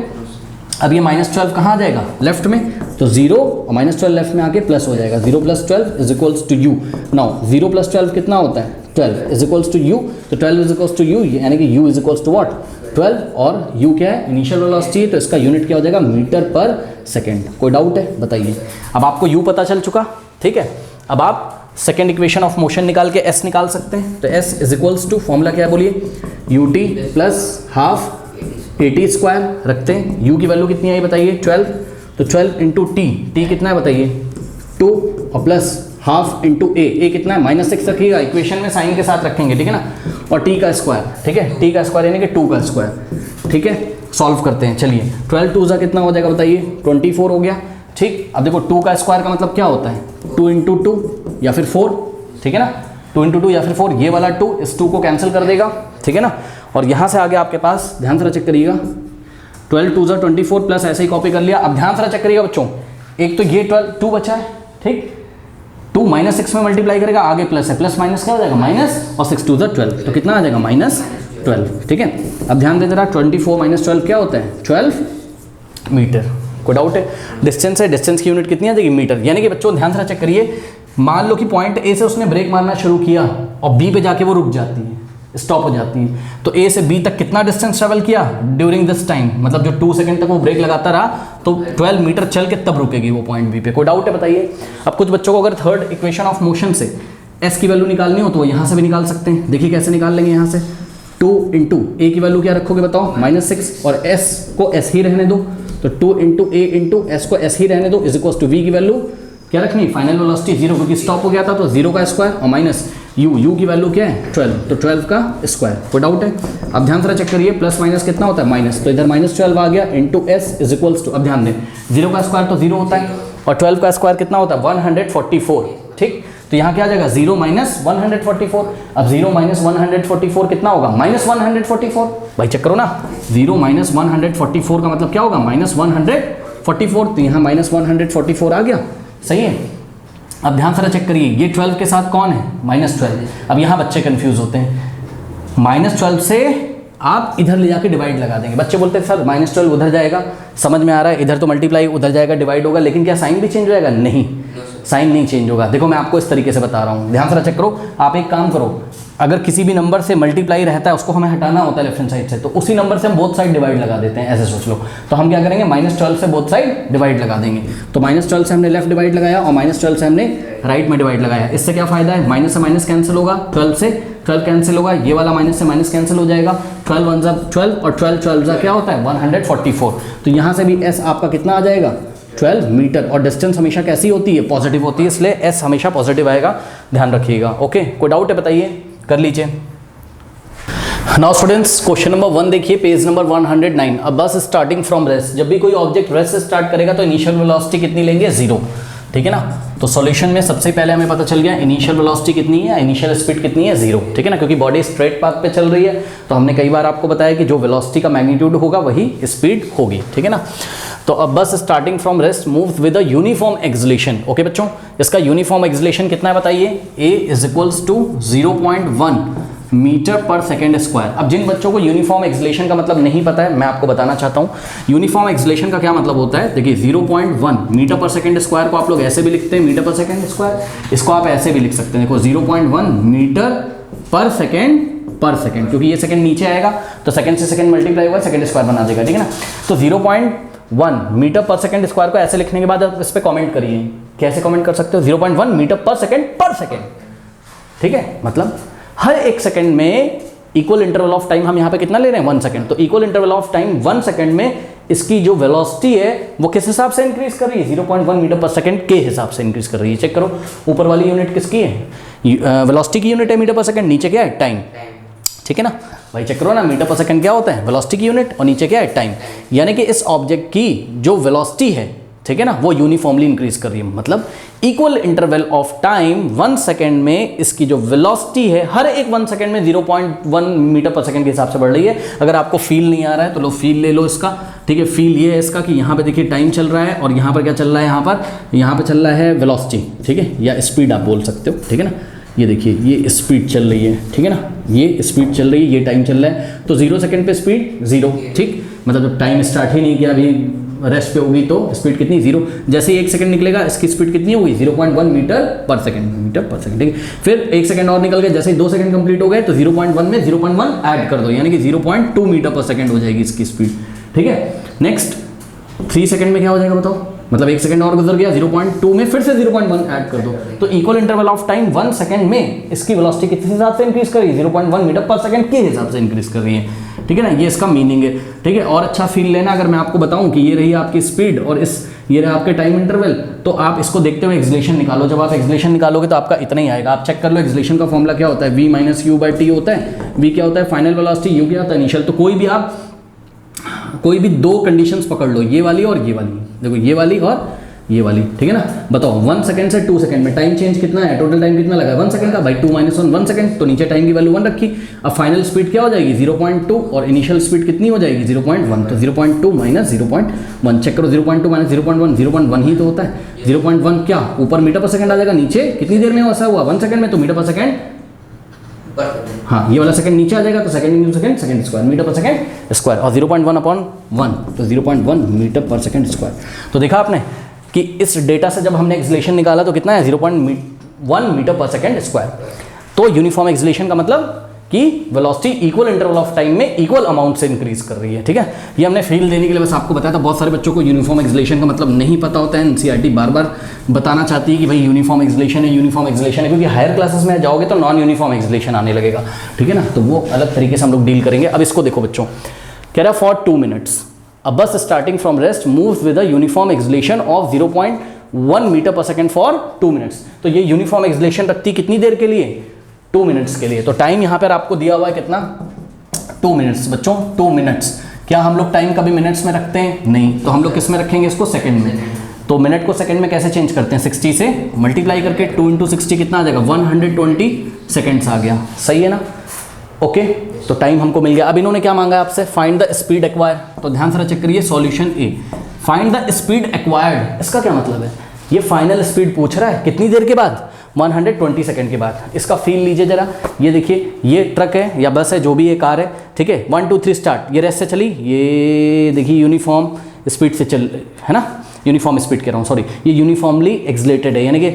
अब ये -12 कहाँ आ जाएगा? लेफ्ट में, तो 0 और -12 लेफ्ट में आके प्लस हो जाएगा, 0 + 12 is equals to u। Now 0 + 12 कितना होता है? 12 इज इक्वल्स टू u, तो 12 इज इक्वल्स टू u, यानी कि u is equals to what? 12, और u क्या है? इनिशियल वेलोसिटी, तो इसका यूनिट क्या हो जाएगा? Metre per second. कोई डाउट है? बताइए। अब आपको u पता चल चुका, ठीक है। अब आप सेकेंड इक्वेशन ऑफ मोशन निकाल के s निकाल सकते हैं, तो s is equals to, formula क्या है बोलिए? ut plus half AT square रखते हैं। u की वैल्यू कितनी आई बताइए? 12, तो 12 इंटू t कितना है बताइए? 2, और प्लस हाफ इंटू a कितना है? -6 रखिएगा, इक्वेशन में साइन के साथ रखेंगे, ठीक है ना। और t का स्क्वायर, ठीक है, t का स्क्वायर यानी कि 2 का स्क्वायर, ठीक है। सॉल्व करते हैं, चलिए। 12 2 कितना हो जाएगा बताइए? 24 हो गया, ठीक। अब देखो 2 का स्क्वायर का मतलब क्या होता है? 2 इंटू 2 या फिर 4, ठीक है ना। 2 इंटू 2 या फिर 4, ये वाला 2 इस 2 को कैंसिल कर देगा, ठीक है ना। और यहाँ से आगे आपके पास, ध्यान से चेक करिएगा, 12 2 24 प्लस ऐसे ही कॉपी कर लिया। अब ध्यान से चेक करिएगा बच्चों, एक तो ये 2 बचा है, ठीक। 2 -6 में मल्टीप्लाई करेगा, आगे प्लस है, प्लस माइनस क्या हो जाएगा? माइनस, और 6 2 12, तो कितना आ जाएगा? -12, ठीक है। अब ध्यान दे जरा, 24 - 12 क्या होता है? 12 मीटर। कोई डाउट है? डिस्टेंस है, डिस्टेंस की यूनिट कितनी आ जाएगी? मीटर। यानी कि बच्चों ध्यान से चेक करिए, मान लो कि पॉइंट ए से उसने ब्रेक मारना शुरू किया और बी पे जाके वो रुक जाती है, स्टॉप हो जाती है, तो ए से बी तक कितना डिस्टेंस ट्रेवल किया ड्यूरिंग दिस टाइम? मतलब जो 2 सेकंड तक वो ब्रेक लगाता रहा, तो 12 मीटर चल के तब रुकेगी वो पॉइंट बी पे। कोई डाउट है? बताइए। अब कुछ बच्चों को अगर थर्ड इक्वेशन ऑफ मोशन से एस की वैल्यू निकालनी हो तो वो यहाँ से भी निकाल सकते हैं। देखिए कैसे निकाल लेंगे। यहाँ से 2 इंटू ए की वैल्यू क्या रखोगे बताओ? -6, और एस को एस ही रहने दो, तो 2 इंटू ए इंटू एस को एस ही रहने दो, इज इक्वल्स टू वी की वैल्यू क्या रखनी? फाइनल वेलोसिटी 0, क्योंकि स्टॉप हो गया था, तो 0 का स्क्वायर और माइनस यू की वैल्यू क्या है? 12, तो 12 का स्क्वायर। कोई डाउट है? अब ध्यान से चेक करिए, प्लस माइनस कितना होता है? माइनस, तो इधर -12 आ गया into s is equals to, अब ध्यान दें 0 का स्क्वायर तो 0 होता है, और 12 का स्क्वायर कितना होता है 144, ठीक। तो यहाँ क्या आ जाएगा 0 माइनस 144। अब 0 माइनस 144 कितना होगा माइनस 144। भाई चेक करो ना, 0 माइनस 144 का मतलब क्या होगा माइनस 144। तो यहाँ माइनस 144 आ गया, सही है। अब ध्यान से चेक करिए, ये 12 के साथ कौन है -12। अब यहाँ बच्चे कंफ्यूज होते हैं, -12 से आप इधर ले जाके डिवाइड लगा देंगे। बच्चे बोलते हैं सर -12 उधर जाएगा, समझ में आ रहा है, इधर तो मल्टीप्लाई उधर जाएगा डिवाइड होगा, लेकिन क्या साइन भी चेंज हो जाएगा? नहीं, साइन नहीं चेंज होगा। देखो मैं आपको इस तरीके से बता रहा हूँ, ध्यान से चेक करो। आप एक काम करो, अगर किसी भी नंबर से मल्टीप्लाई रहता है उसको हमें हटाना होता है लेफ्ट हैंड साइड से, तो उसी नंबर से हम बोथ साइड डिवाइड लगा देते हैं, ऐसे सोच लो। तो हम क्या करेंगे -12 से बोथ साइड डिवाइड लगा देंगे। तो -12 से हमने लेफ्ट डिवाइड लगाया और -12 से हमने राइट में डिवाइड लगाया। इससे क्या फायदा है, माइनस से माइनस कैंसिल होगा, 12 से 12 कैंसिल होगा, ये वाला माइनस से माइनस कैंसिल हो जाएगा, 12 1 जा 12 और 12 12 जा क्या होता है 144। तो यहाँ से भी s आपका कितना आ जाएगा 12 मीटर। और डिस्टेंस हमेशा कैसी होती है, पॉजिटिव होती है, इसलिए s हमेशा पॉजिटिव आएगा, ध्यान रखिएगा। ओके, कोई डाउट है बताइए, कर लीजिए। नाउ स्टूडेंट्स क्वेश्चन नंबर 1 देखिए, पेज नंबर 109। अब बस स्टार्टिंग फ्रॉम रेस्ट, जब भी कोई ऑब्जेक्ट रेस्ट से स्टार्ट करेगा तो इनिशियल वेलोसिटी कितनी लेंगे 0, ठीक है ना। तो सॉल्यूशन में सबसे पहले हमें पता चल गया इनिशियल वेलोसिटी कितनी है, इनिशियल स्पीड कितनी है 0, ठीक है ना, क्योंकि बॉडी स्ट्रेट पाथ पे चल रही है। तो हमने कई बार आपको बताया कि जो वेलोसिटी का मैग्नीट्यूड होगा वही स्पीड होगी, ठीक है ना। तो अब बस starting from rest moves with a uniform acceleration. Okay बच्चों, इसका यूनिफॉर्म एक्सेलरेशन कितना है बताइए, a = 0.1 metre per second square. अब जिन बच्चों को यूनिफॉर्म एक्सेलरेशन का मतलब नहीं पता है, मैं आपको बताना चाहता हूँ यूनिफॉर्म एक्सेलरेशन का क्या मतलब होता है। देखिए 0.1 मीटर पर सेकेंड स्क्वायर को आप लोग ऐसे भी लिखते हैं, मीटर पर सेकेंड स्क्वायर, इसको आप ऐसे भी लिख सकते हैं। देखो 0.1 मीटर पर सेकेंड, क्योंकि ये सेकेंड नीचे आएगा तो सेकेंड से सेकेंड मल्टीप्लाई होगा, सेकेंड स्क्वायर बना देगा, ठीक है ना। तो 0.1 मीटर पर सेकेंड स्क्वायर को ऐसे लिखने के बाद आप इस पर कॉमेंट करिए, कैसे कॉमेंट कर सकते हो 0.1 मीटर पर सेकेंड, ठीक है। मतलब हर एक सेकंड में इक्वल इंटरवल ऑफ टाइम हम यहाँ पे कितना ले रहे हैं 1 सेकंड। तो equal interval of time 1 second में इसकी जो वेलोसिटी है वो किस हिसाब से इंक्रीज कर रही है 0.1 मीटर पर सेकंड के हिसाब से इंक्रीज कर रही है। चेक करो, ऊपर वाली यूनिट किसकी है, वेलोसिटी की यूनिट है मीटर पर सेकंड, नीचे क्या है टाइम, ठीक है ना भाई। चेक करो ना, मीटर पर सेकंड क्या होता है वेलोसिटी की यूनिट और नीचे क्या है टाइम, यानी कि इस ऑब्जेक्ट की जो वेलोसिटी है, ठीक है ना, वो यूनिफॉर्मली इंक्रीज कर रही है। मतलब equal interval of time 1 second में इसकी जो वेलोसिटी है हर एक 1 सेकंड में 0.1 मीटर पर सेकंड के हिसाब से बढ़ रही है। अगर आपको फील नहीं आ रहा है तो लो फील ले लो इसका, ठीक है। फील ये है इसका कि यहाँ पे देखिए टाइम चल रहा है और यहाँ पर क्या चल रहा है, यहाँ पर चल रहा है वेलोसिटी, ठीक है, या स्पीड आप बोल सकते हो, ठीक है ना। ये देखिए ये स्पीड चल रही है, ठीक है ना, ये स्पीड चल रही है, ये टाइम चल रहा है। तो 0 सेकंड पे स्पीड 0, ठीक, मतलब जब टाइम स्टार्ट ही नहीं किया, अभी रेस्ट पे होगी तो स्पीड कितनी 0। जैसे ही 1 सेकंड निकलेगा इसकी स्पीड कितनी होगी 0.1 मीटर पर सेकंड, ठीक है। फिर 1 सेकंड और निकल गया, जैसे ही 2 सेकंड कंप्लीट हो गए तो 0.1 में 0.1 ऐड कर दो, यानी कि 0.2 मीटर पर सेकंड हो जाएगी इसकी स्पीड, ठीक है। नेक्स्ट 3 सेकंड में क्या हो जाएगा बताओ, मतलब 1 सेकंड और गुजर गया, 0.2 में फिर से 0.1 ऐड कर दो, तो equal interval of time 1 second में इसकी वेलोसिटी किस हिसाब से इंक्रीज कर रही है 0.1 मीटर पर सेकंड के हिसाब से इंक्रीज कर रही है, ठीक है ना। ये इसका मीनिंग है, ठीक है। और अच्छा फील लेना, अगर मैं आपको बताऊं कि ये रही आपकी स्पीड और ये रहा आपके टाइम इंटरवल, तो आप इसको देखते हुए एक्सेलरेशन निकालो। जब आप एक्सेलरेशन निकालोगे तो आपका इतना ही आएगा। आप चेक कर लो, एक्सेलरेशन का फॉर्मूला क्या होता है, v - u/t होता है। v क्या होता है फाइनल वेलोसिटी, u क्या होता है इनिशियल। तो कोई भी 2 कंडीशंस पकड़ लो, ये वाली और ये वाली, देखो ये वाली और ये वाली, ठीक है ना। बताओ 1 सेकंड से 2 सेकंड में टाइम चेंज कितना है, टोटल टाइम कितना लगा 1 सेकंड का, भाई 2 - 1 1 सेकंड, तो नीचे टाइम की वैल्यू 1 रखी। अब फाइनल स्पीड क्या हो जाएगी 0.2 और इनिशियल स्पीड कितनी हो जाएगी 0.1, तो 0.2 - 0.1 चेक करो, 0.2 - 0.1 0.1 ही तो होता है। 0.1 क्या ऊपर मीटर पर सेकंड आ जाएगा, नीचे कितनी देर में ऐसा हुआ 1 सेकंड में, तो मीटर पर सेकंड, हाँ ये वाला सेकंड नीचे आ जाएगा, तो second into second, second square, metre per second square, और 0.1/1 तो 0.1 मीटर पर सेकंड स्क्वायर। तो देखा आपने कि इस डेटा से जब हमने एक्सेलरेशन निकाला तो कितना है 0.1 मीटर पर सेकंड स्क्वायर। तो यूनिफॉर्म एक्सेलरेशन का मतलब कि velocity equal interval of time में इक्वल अमाउंट से इंक्रीज कर रही है, ठीक है। ये हमने फील देने के लिए बस आपको बताया था। बहुत सारे बच्चों को यूनिफॉर्म एक्सेलरेशन का मतलब नहीं पता होता है। एनसीईआरटी बार बार बताना चाहती है कि भाई यूनिफॉर्म एक्सेलरेशन है, यूनिफॉर्म एक्सेलरेशन है, क्योंकि हायर क्लासेस में जाओगे तो नॉन यूनिफॉर्म एक्सेलरेशन आने लगेगा, ठीक है ना। तो वो अलग तरीके से हम लोग डील करेंगे। अब इसको देखो बच्चों, कह रहा है for 2 minutes a bus starting from rest moves with a uniform acceleration of 0.1 metre per second for 2 minutes. तो ये यूनिफॉर्म एक्सेलरेशन रखती कितनी देर के लिए 2 मिनट्स के लिए। तो टाइम यहाँ पर आपको दिया हुआ है कितना 2 मिनट्स बच्चों, 2 मिनट्स। क्या हम लोग टाइम कभी मिनट्स में रखते हैं, नहीं, तो हम लोग किस में रखेंगे इसको सेकंड में। तो मिनट को सेकंड में कैसे चेंज करते हैं, 60 से मल्टीप्लाई करके 2 × 60 कितना आ जाएगा, 120 सेकेंड्स आ गया, सही है ना। ओके, तो टाइम हमको मिल गया। अब इन्होंने क्या मांगा है आपसे, फाइंड द स्पीड एक्वायर। तो ध्यान से चेक करिए, solution A, find the speed acquired, इसका क्या मतलब है, ये फाइनल स्पीड पूछ रहा है कितनी देर के बाद, 120 सेकंड के बाद। इसका फील लीजिए जरा, ये देखिए, ये ट्रक है या बस है, जो भी ये कार है, ठीक है, 1 2 3 स्टार्ट, ये रेस से चली, ये देखिए यूनिफॉर्म स्पीड से चल, है ना, यूनिफॉर्म स्पीड कह रहा हूँ, सॉरी, ये यूनिफॉर्मली एक्सलेटेड है, यानी कि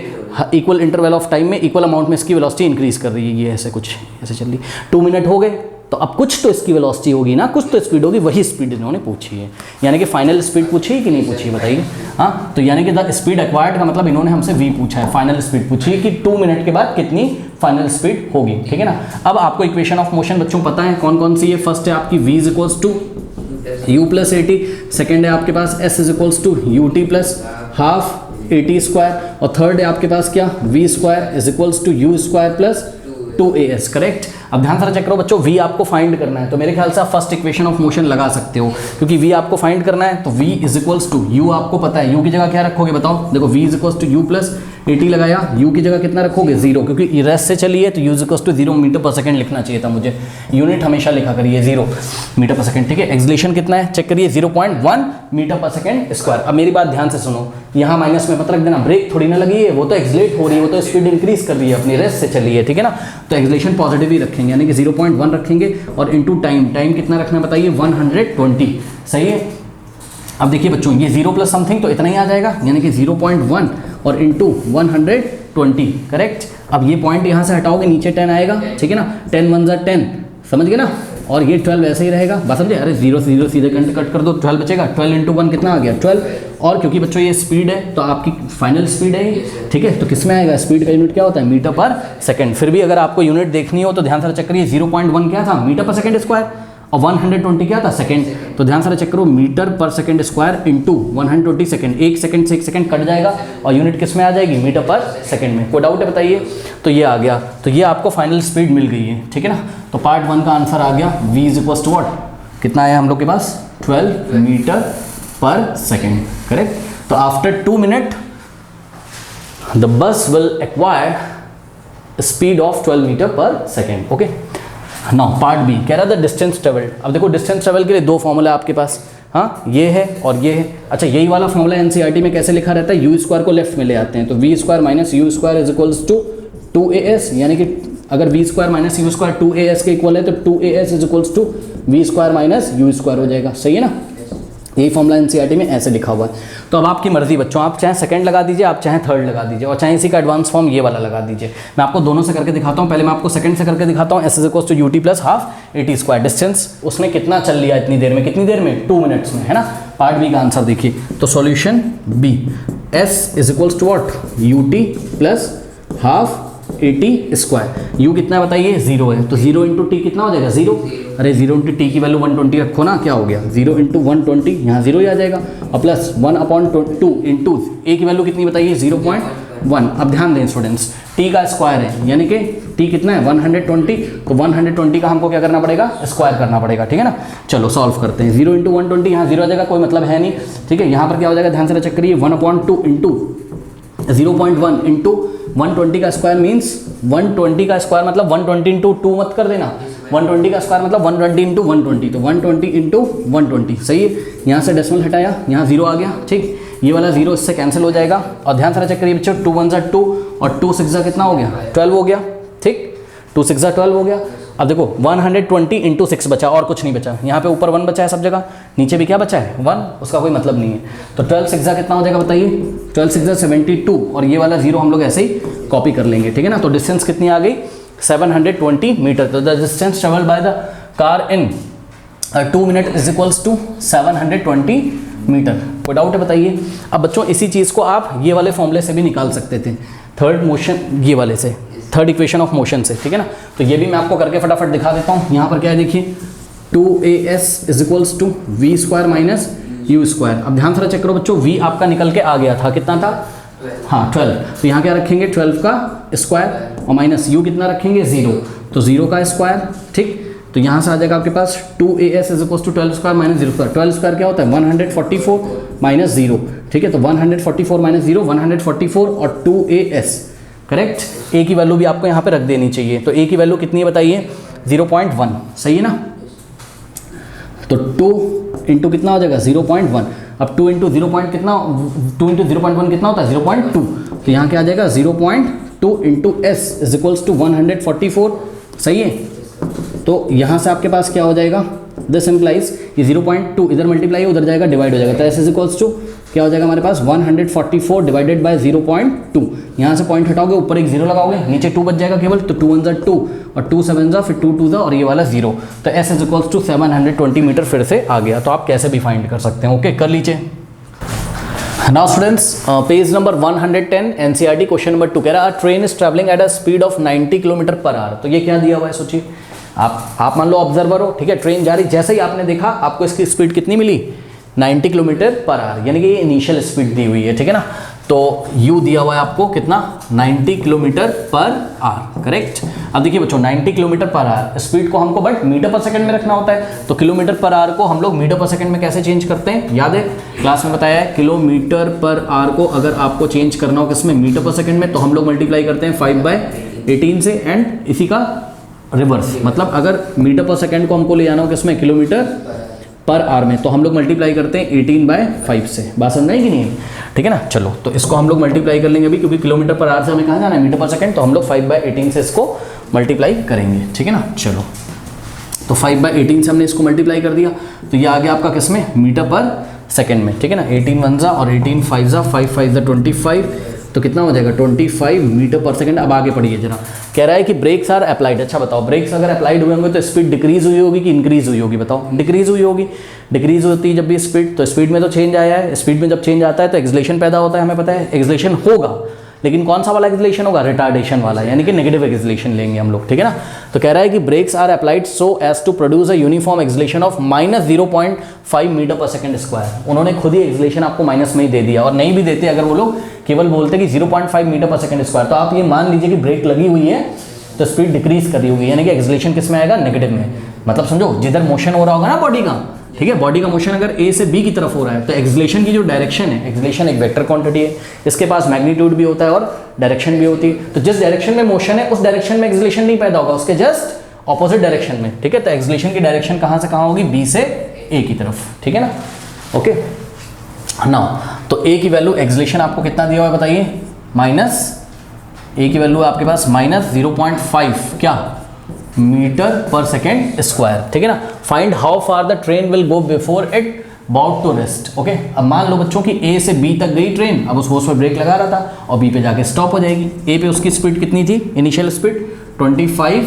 इक्वल इंटरवल ऑफ टाइम में इक्वल अमाउंट में इसकी वेलोसिटी इंक्रीज कर रही है, ये ऐसे कुछ ऐसे चल रही। 2 मिनट हो गए, तो अब कुछ तो इसकी वेलोसिटी होगी ना, कुछ तो स्पीड होगी, वही स्पीड इन्होंने पूछी है, यानी कि फाइनल स्पीड पूछी है कि नहीं पूछी है, बताइए। हाँ, तो यानी कि द स्पीड एक्वायर्ड का मतलब इन्होंने हमसे v पूछा है, फाइनल स्पीड पूछी है कि 2 मिनट के बाद कितनी फाइनल स्पीड होगी, ठीक है ना। अब आपको इक्वेशन ऑफ मोशन बच्चों पता है कौन कौन सी है, फर्स्ट है आपकी v = u + at, सेकेंड है आपके पास s = ut + हाफ at², और थर्ड है आपके पास क्या, v² = u² + 2as, करेक्ट। अब ध्यान से चेक करो बच्चों, v आपको फाइंड करना है, तो मेरे ख्याल से आप फर्स्ट इक्वेशन ऑफ मोशन लगा सकते हो, क्योंकि v आपको फाइंड करना है, तो v = u आपको पता है, u की जगह क्या रखोगे बताओ, देखो v = u + at लगाया, u की जगह कितना रखोगे 0, क्योंकि रेस से चलिए तो u = 0 मीटर/सेकंड लिखना चाहिए था मुझे, यूनिट हमेशा लिखा करिए 0 मीटर/सेकंड, ठीक है। एक्सलेशन कितना है चेक करिए, 0.1 मीटर/सेकंड²। अब मेरी बात ध्यान से सुनो, यहाँ माइनस में मत रख देना, ब्रेक थोड़ी ना लगी है, वो तो एक्सलेट हो रही है, वो तो स्पीड इंक्रीज कर रही है, अपनी रेस से चली है, ठीक है ना। तो एक्सलेशन पॉजिटिव ही रखेंगे, यानी कि 0.1 रखेंगे, और इनटू टाइम, टाइम कितना रखना है बताइए, 120, सही है। अब देखिए बच्चों, ये 0 + समथिंग तो इतना ही आ जाएगा, यानी कि 0.1 और इंटू 120, करेक्ट। अब ये पॉइंट यहाँ से हटाओगे, नीचे 10 आएगा, ठीक है ना, 10 × 1 = 10, समझ गए ना, और ये 12 ऐसे ही रहेगा, बस समझे, अरे 0 से 0 सीधे कट कर दो, 12 बचेगा, 12 × 1 कितना आ गया 12, और क्योंकि बच्चों ये स्पीड है तो आपकी फाइनल स्पीड है, ठीक है, तो किस में आएगा, स्पीड का यूनिट क्या होता है, मीटर/सेकंड। फिर भी अगर आपको यूनिट देखनी हो तो ध्यान से चेक करिए, 0.1 क्या था, मीटर/सेकंड² और 120 क्या था, सेकंड, तो ध्यान से चेक करो, मीटर/सेकंड² इंटू 120 सेकंड, 1 सेकंड से 1 सेकंड कट जाएगा, और यूनिट किस में आ जाएगी, मीटर/सेकंड में। कोई डाउट है बताइए, तो ये आ गया, तो ये आपको फाइनल स्पीड मिल गई है, ठीक है ना। तो पार्ट 1 का आंसर आ गया, v = what, कितना आया हम लोग के पास, 12 मीटर/सेकंड, करेक्ट। तो after 2 minute the bus will acquire speed of 12 मीटर/सेकंड, ओके। नाउ पार्ट बी कह रहा था डिस्टेंस ट्रेवल्ड। अब देखो डिस्टेंस ट्रेवल के लिए 2 फॉर्मूला आपके पास, हाँ, ये है और ये है। अच्छा, यही वाला फॉर्मूला एनसीईआरटी में कैसे लिखा रहता है, u² को लेफ्ट में ले आते हैं, तो v² - u² = 2as, यानी कि अगर v² - u² 2as के इक्वल है तो 2as = v² - u² हो जाएगा, सही है ना। यही फॉर्मूला एनसीईआरटी में ऐसे लिखा हुआ है। तो अब आपकी मर्जी बच्चों, आप चाहे सेकंड लगा दीजिए, आप चाहे थर्ड लगा दीजिए, और चाहे इसी का एडवांस फॉर्म ये वाला लगा दीजिए। मैं आपको दोनों से करके दिखाता हूँ, पहले मैं आपको सेकंड से करके दिखाता हूँ, s = ut + half at², distance उसने कितना चल लिया इतनी देर में, कितनी देर में, 2 मिनट्स में, है ना। पार्ट बी का आंसर देखिए, तो solution B, s = what, ut + half at², u कितना बताइए 0 है, तो 0 × t कितना हो जाएगा 0, अरे 0 × t की वैल्यू 120 रखो ना, क्या हो गया 0 × 120, यहाँ 0 ही आ जाएगा, और प्लस 1/2 इंटू a की वैल्यू कितनी बताइए 0.1। अब ध्यान दें स्टूडेंट्स, t का स्क्वायर है, यानी कि t कितना है 120, तो 120 का हमको क्या करना पड़ेगा, स्क्वायर करना पड़ेगा, ठीक है ना। चलो सॉल्व करते हैं, 0 × 120, यहाँ 0 आ जाएगा, कोई मतलब है नहीं, ठीक है। यहाँ पर क्या हो जाएगा, ध्यान से चेक करिए, 1/2 इंटू 0.1 इंटू 120 का स्क्वायर मीन्स 120 का स्क्वायर मतलब 120 इंटू 2 मत कर देना, 120 का स्क्वायर मतलब 120 इंटू 120, तो 120 इंटू 120, सही है। यहाँ से डेसिमल हटाया, यहाँ 0 आ गया, ठीक, ये वाला 0 इससे कैंसिल हो जाएगा। और ध्यान से चेक करिए बच्चों, 2 × 1 = 2 और 2 × 6 = कितना हो गया 12 हो गया, ठीक, 2 × 6 = 12 हो गया। अब देखो 120 इंटू 6 बचा, और कुछ नहीं बचा, यहाँ पे ऊपर 1 बचा है सब जगह, नीचे भी क्या बचा है 1, उसका कोई मतलब नहीं है। तो 12 × 6 = कितना हो जाएगा बताइए, 12 × 6 = 72, और ये वाला 0 हम लोग ऐसे ही कॉपी कर लेंगे, ठीक है ना। तो डिस्टेंस कितनी आ गई 720 मीटर। तो the distance travelled by the car in 2 minute = 720 metre. कोई डाउट है बताइए। अब बच्चों इसी चीज़ को आप ये वाले फॉर्मूले से भी निकाल सकते थे, थर्ड मोशन, ये वाले से, थर्ड इक्वेशन ऑफ मोशन से, ठीक है ना। तो ये भी मैं आपको करके फटाफट दिखा देता हूँ। यहाँ पर क्या है देखिए, 2as = v² - u²। अब ध्यान से चेक करो बच्चों, v आपका निकल के आ गया था, कितना था, हाँ 12, तो यहाँ क्या रखेंगे 12 का स्क्वायर, और माइनस u कितना रखेंगे 0, तो 0 का स्क्वायर, ठीक, तो यहाँ से आ जाएगा आपके पास 2as is equal to 12 square minus 0 square. 12 square क्या होता है 144 माइनस 0, ठीक है। तो 144 माइनस 0 144 और 2as, करेक्ट। ए की वैल्यू भी आपको यहाँ पे रख देनी चाहिए। तो ए की वैल्यू कितनी है बताइए 0.1, सही है ना। तो 2 इंटू कितना हो जाएगा 0.1। अब 2 इंटू 0 पॉइंट कितना, 2 इंटू 0.1 कितना होता है 0.2। तो यहाँ क्या आ जाएगा 0.2 into s is equals to 144, सही है। तो यहाँ से आपके पास क्या हो जाएगा, दिस इम्प्लाइज ये 0.2 इधर मल्टीप्लाई उधर जाएगा डिवाइड हो जाएगा। तो एस इज इक्वल्स टू क्या हो जाएगा हमारे पास 144 डिवाइडेड बाय 0.2। यहाँ से पॉइंट हटाओगे ऊपर एक 0 लगाओगे, नीचे 2 बच जाएगा केवल। तो 2 1 ज़ा 2 और 2 7 ज़ा फिर 2 2 ज़ा और ये वाला 0। तो s is equals to 720 metre फिर से आ गया। तो आप कैसे भी फाइंड कर सकते हैं, ओके कर लीजिए। Now students page number 110 NCERT question number 2 कह रहा है train is travelling at a speed of 90 kilometre per hour. तो ये क्या दिया हुआ है सोचिए, आप मान लो ऑब्जर्वर हो, ठीक है। ट्रेन जा रही, जैसे ही आपने देखा आपको इसकी स्पीड कितनी मिली 90 किलोमीटर पर आवर, यानी कि ये इनिशियल स्पीड दी हुई है, ठीक है ना। तो u दिया हुआ है आपको कितना 90 किलोमीटर पर आवर, करेक्ट। अब देखिए बच्चों 90 किलोमीटर पर आवर स्पीड को हमको बट मीटर पर सेकंड में रखना होता है। तो किलोमीटर पर आवर को हम लोग मीटर पर सेकंड में कैसे चेंज करते हैं, याद है क्लास में बताया है। किलोमीटर पर आवर को अगर आपको चेंज करना हो किसमें मीटर पर सेकंड में, तो हम लोग मल्टीप्लाई करते हैं 5/18 से, एंड इसी का रिवर्स, मतलब अगर मीटर पर सेकंड को हमको ले जाना हो किसमें किलोमीटर पर आवर में, तो हम लोग मल्टीप्लाई करते हैं 18/5 से। बात समझ आई कि नहीं, ठीक है ना। चलो तो इसको हम लोग मल्टीप्लाई कर लेंगे अभी, क्योंकि किलोमीटर पर आवर से हमें कहाँ जाना है मीटर पर सेकंड। तो हम लोग 5/18 से इसको मल्टीप्लाई करेंगे, ठीक है ना। चलो तो 5/18 से हमने इसको मल्टीप्लाई कर दिया, तो ये आ गया आपका किसमें मीटर पर सेकंड में, ठीक है ना। 18 1 ज़ा और 18 5 ज़ा 5 5 ज़ा 25, तो कितना हो जाएगा 25 मीटर पर सेकंड। अब आगे पढ़िए जरा, कह रहा है कि ब्रेक्स आर अप्लाइड। अच्छा बताओ ब्रेक्स अगर अप्लाइड हुए होंगे तो स्पीड डिक्रीज हुई होगी कि इंक्रीज हुई होगी, बताओ। डिक्रीज हुई होगी। डिक्रीज होती है जब भी स्पीड, तो स्पीड में तो चेंज आया है। स्पीड में जब चेंज आता है तो एक्सलेशन पैदा होता है, हमें पता है एक्सलेशन होगा, लेकिन कौन सा वाला एक्सलेशन होगा रिटार्डेशन वाला, यानी कि नेगेटिव एक्सलेशन लेंगे हम लोग, ठीक है ना। तो कह रहा है कि brakes are applied so as to produce a uniform acceleration of -0.5 metre per second square. उन्होंने खुद ही एक्सलेशन आपको माइनस में ही दे दिया, और नहीं भी देते अगर वो लोग केवल बोलते कि 0.5 मीटर पर सेकंड स्क्वायर, तो आप ये मान लीजिए कि ब्रेक लगी हुई है तो स्पीड डिक्रीज कर रही होगी, यानी कि एक्सलेशन किस में आएगा नेगेटिव में। मतलब समझो जिधर मोशन हो रहा होगा ना बॉडी का, ठीक है, बॉडी का मोशन अगर ए से बी की तरफ हो रहा है तो एक्सलेशन की जो डायरेक्शन है, एक्सलेशन एक वेक्टर क्वांटिटी है, इसके पास मैग्नीट्यूड भी होता है और डायरेक्शन भी होती है। तो जिस डायरेक्शन में मोशन है उस डायरेक्शन में एक्सलेशन नहीं पैदा होगा, उसके जस्ट ऑपोजिट डायरेक्शन में, ठीक है। तो एक्सलेशन की डायरेक्शन कहाँ से कहाँ होगी, बी से ए की तरफ, ठीक है ना, ओके। नाउ तो ए की वैल्यू एक्सलेशन आपको कितना दिया हुआ है बताइए, माइनस ए की वैल्यू आपके पास -0.5 क्या मीटर पर सेकेंड स्क्वायर, ठीक है ना। Find how far the train will go before it about to rest, okay. अब मान लो बच्चों कि ए से बी तक गई ट्रेन, अब उस पर ब्रेक लगा रहा था और बी पे जाके स्टॉप हो जाएगी। ए पे उसकी स्पीड कितनी थी, initial speed 25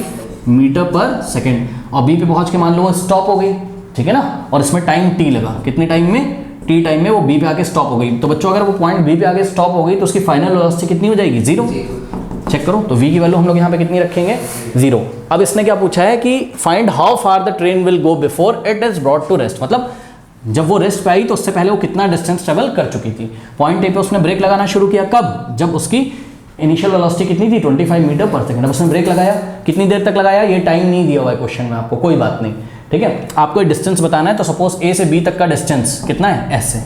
metre per second, और बी पे पहुंच के मान लो स्टॉप हो गई, ठीक है ना। और इसमें टाइम टी लगा, कितने टाइम में, टी टाइम में वो बी पे आके स्टॉप हो गई। तो बच्चों अगर वो पॉइंट बी पे आके स्टॉप हो गई तो उसकी फाइनल वेलोसिटी कितनी हो जाएगी, 0। चेक करो, तो v की वैल्यू हम लोग यहाँ पे कितनी रखेंगे, 0। अब इसने क्या पूछा है कि find how far the train will go before it is brought to rest, मतलब जब वो रेस्ट पे आई तो उससे पहले वो कितना डिस्टेंस ट्रेवल कर चुकी थी। पॉइंट ए पे उसने ब्रेक लगाना शुरू किया कब, जब उसकी इनिशियल वेलोसिटी कितनी थी 25 मीटर पर सेकंड। अब उसने ब्रेक लगाया, कितनी देर तक लगाया ये टाइम नहीं दिया हुआ है क्वेश्चन में आपको, कोई बात नहीं, ठीक है। आपको डिस्टेंस बताना है, तो सपोज ए से बी तक का डिस्टेंस कितना है, एस है,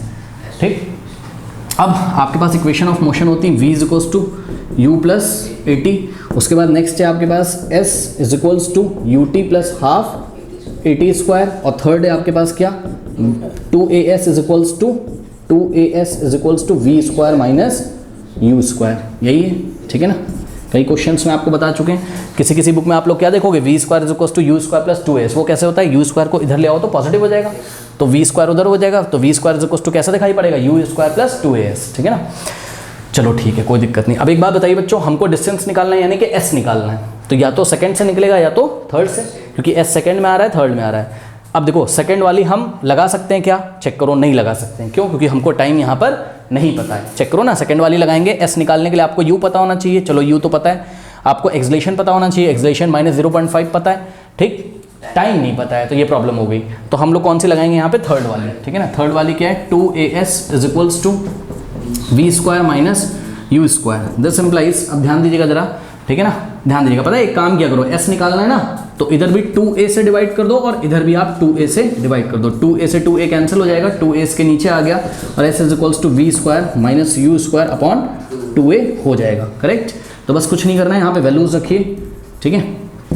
ठीक। अब आपके पास इक्वेशन ऑफ मोशन होती है v equals to u plus A t, उसके बाद नेक्स्ट है आपके पास s is equals to U T plus half A T square, और थर्ड है आपके पास क्या 2as is equals to 2as is equals to v square minus you square, यही है, ठीक है ना। कई क्वेश्चंस में आपको बता चुके हैं, किसी किसी बुक में आप लोग क्या देखोगे v square is equals to u square plus 2s, वो कैसे होता है, यू स्क्वायर को इधर ले आओ तो पॉजिटिव हो जाएगा, तो वी स्क्वायर उधर हो जाएगा, तो v square is equals to कैसा दिखाई पड़ेगा, यू स्क्वायर प्लस 2as, ठीक है ना। चलो ठीक है, कोई दिक्कत नहीं। अब एक बात बताइए बच्चों, हमको डिस्टेंस निकालना है, यानी कि s निकालना है, तो या तो सेकंड से निकलेगा या तो थर्ड से, क्योंकि s सेकंड में आ रहा है, थर्ड में आ रहा है। अब देखो सेकंड वाली हम लगा सकते हैं क्या, चेक करो, नहीं लगा सकते हैं, क्यों, क्योंकि हमको टाइम यहाँ पर नहीं पता है। चेक करो ना, सेकंड वाली लगाएंगे, s निकालने के लिए आपको u पता होना चाहिए, चलो u तो पता है, आपको एक्सलेशन पता होना चाहिए, एक्सलेशन -0.5 पता है, ठीक, टाइम नहीं पता है, तो ये प्रॉब्लम हो गई। तो हम लोग कौन सी लगाएंगे यहाँ पे, थर्ड वाली, ठीक है ना। थर्ड वाली क्या है, 2as is equals to v square minus you square, this implies, अब ध्यान दीजिएगा जरा, ठीक है ना। ध्यान दीजिएगा, पता है एक काम किया करो, s निकालना है ना तो इधर भी 2a से डिवाइड कर दो और इधर भी आप 2a से डिवाइड कर दो। 2a से 2a कैंसिल हो जाएगा, 2a इसके नीचे आ गया और s is equals to v square minus u square upon 2a हो जाएगा। करेक्ट। तो बस कुछ नहीं करना है, यहाँ पे वैल्यूज रखिए, ठीक है।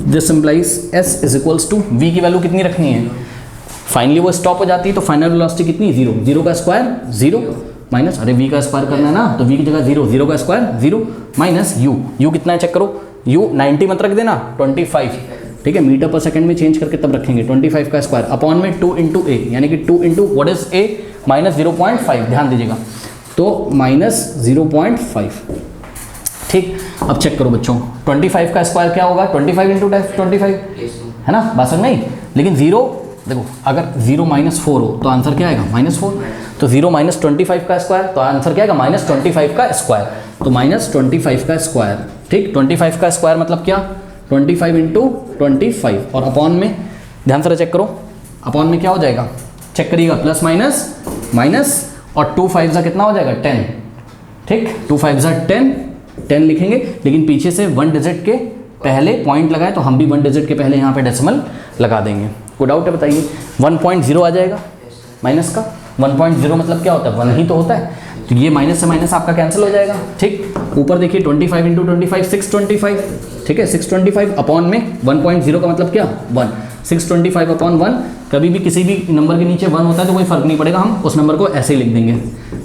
This implies s is equals to v की वैल्यू कितनी रखनी है, फाइनली वो स्टॉप हो जाती है तो फाइनल वेलोसिटी कितनी, 0, 0 का स्क्वायर 0 माइनस, अरे v का स्क्वायर करना है ना तो v की जगह 0, 0 का स्क्वायर 0 माइनस u कितना है चेक करो, u 90 मत रख देना 25, ठीक है, मीटर पर सेकंड में चेंज करके तब रखेंगे, 25 का स्क्वायर अपॉन में 2 इंटू ए, यानी कि 2 into what is a minus 0.5, ध्यान दीजिएगा तो माइनस 0.5, ठीक। अब चेक करो बच्चों, 25 का स्क्वायर क्या होगा, 25 इंटू 25 है ना, बात समझ नहीं। लेकिन 0 देखो, अगर 0 माइनस 4 हो तो आंसर क्या आएगा, -4, तो 0 माइनस 25 का स्क्वायर तो आंसर क्या आएगा, -25 का स्क्वायर, तो -25 का स्क्वायर, ठीक। 25 का स्क्वायर मतलब क्या, 25 इंटू 25 और अपॉन में, ध्यान से चेक करो, अपॉन में क्या हो जाएगा, चेक करिएगा, प्लस माइनस माइनस और 2 5 जा कितना हो जाएगा 10, ठीक, 2 5 जा 10 लिखेंगे, लेकिन पीछे से 1 डिजिट के पहले पॉइंट लगाए तो हम भी 1 डिजिट के पहले यहाँ पे डेसिमल लगा देंगे। कोई डाउट है बताइए, 1.0 आ जाएगा माइनस का, 1.0 मतलब क्या होता है, 1 ही तो होता है, तो ये माइनस से माइनस आपका कैंसिल हो जाएगा, ठीक। ऊपर देखिए 25 इंटू 25 625, ठीक है, 625 अपॉन में 1.0 का मतलब क्या 1, 625 अपॉन 1, कभी भी किसी भी नंबर के नीचे 1 होता है तो कोई फर्क नहीं पड़ेगा, हम उस नंबर को ऐसे ही लिख देंगे,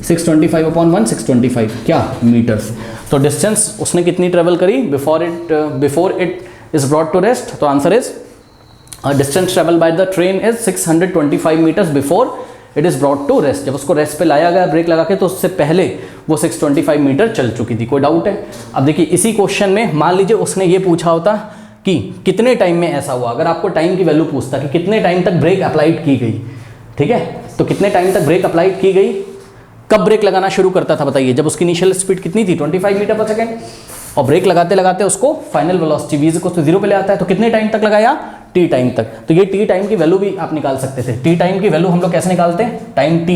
625 अपॉन 1 625 क्या मीटर्स। तो डिस्टेंस उसने कितनी ट्रेवल करी before it is brought to rest, तो answer is distance travel by the train is 625 metres before it is brought to rest. जब उसको रेस्ट पे लाया गया ब्रेक लगा के तो उससे पहले वो 625 मीटर चल चुकी थी। कोई डाउट है। अब देखिए इसी क्वेश्चन में मान लीजिए उसने ये पूछा होता कि कितने टाइम में ऐसा हुआ, अगर आपको टाइम की वैल्यू पूछता कि कितने टाइम तक ब्रेक अप्लाइड की गई, ठीक है, तो कितने टाइम तक ब्रेक अप्लाइड की गई, कब ब्रेक लगाना शुरू करता था बताइए, जब उसकी इनिशियल स्पीड कितनी थी 25 मीटर पर सेकेंड, और ब्रेक लगाते लगाते उसको फाइनल वेलोसिटी v को 0 पे ले आता है, तो कितने टाइम तक लगाया, t टाइम तक। तो ये t टाइम की वैल्यू भी आप निकाल सकते थे। t टाइम की वैल्यू हम लोग कैसे निकालते हैं, टाइम t,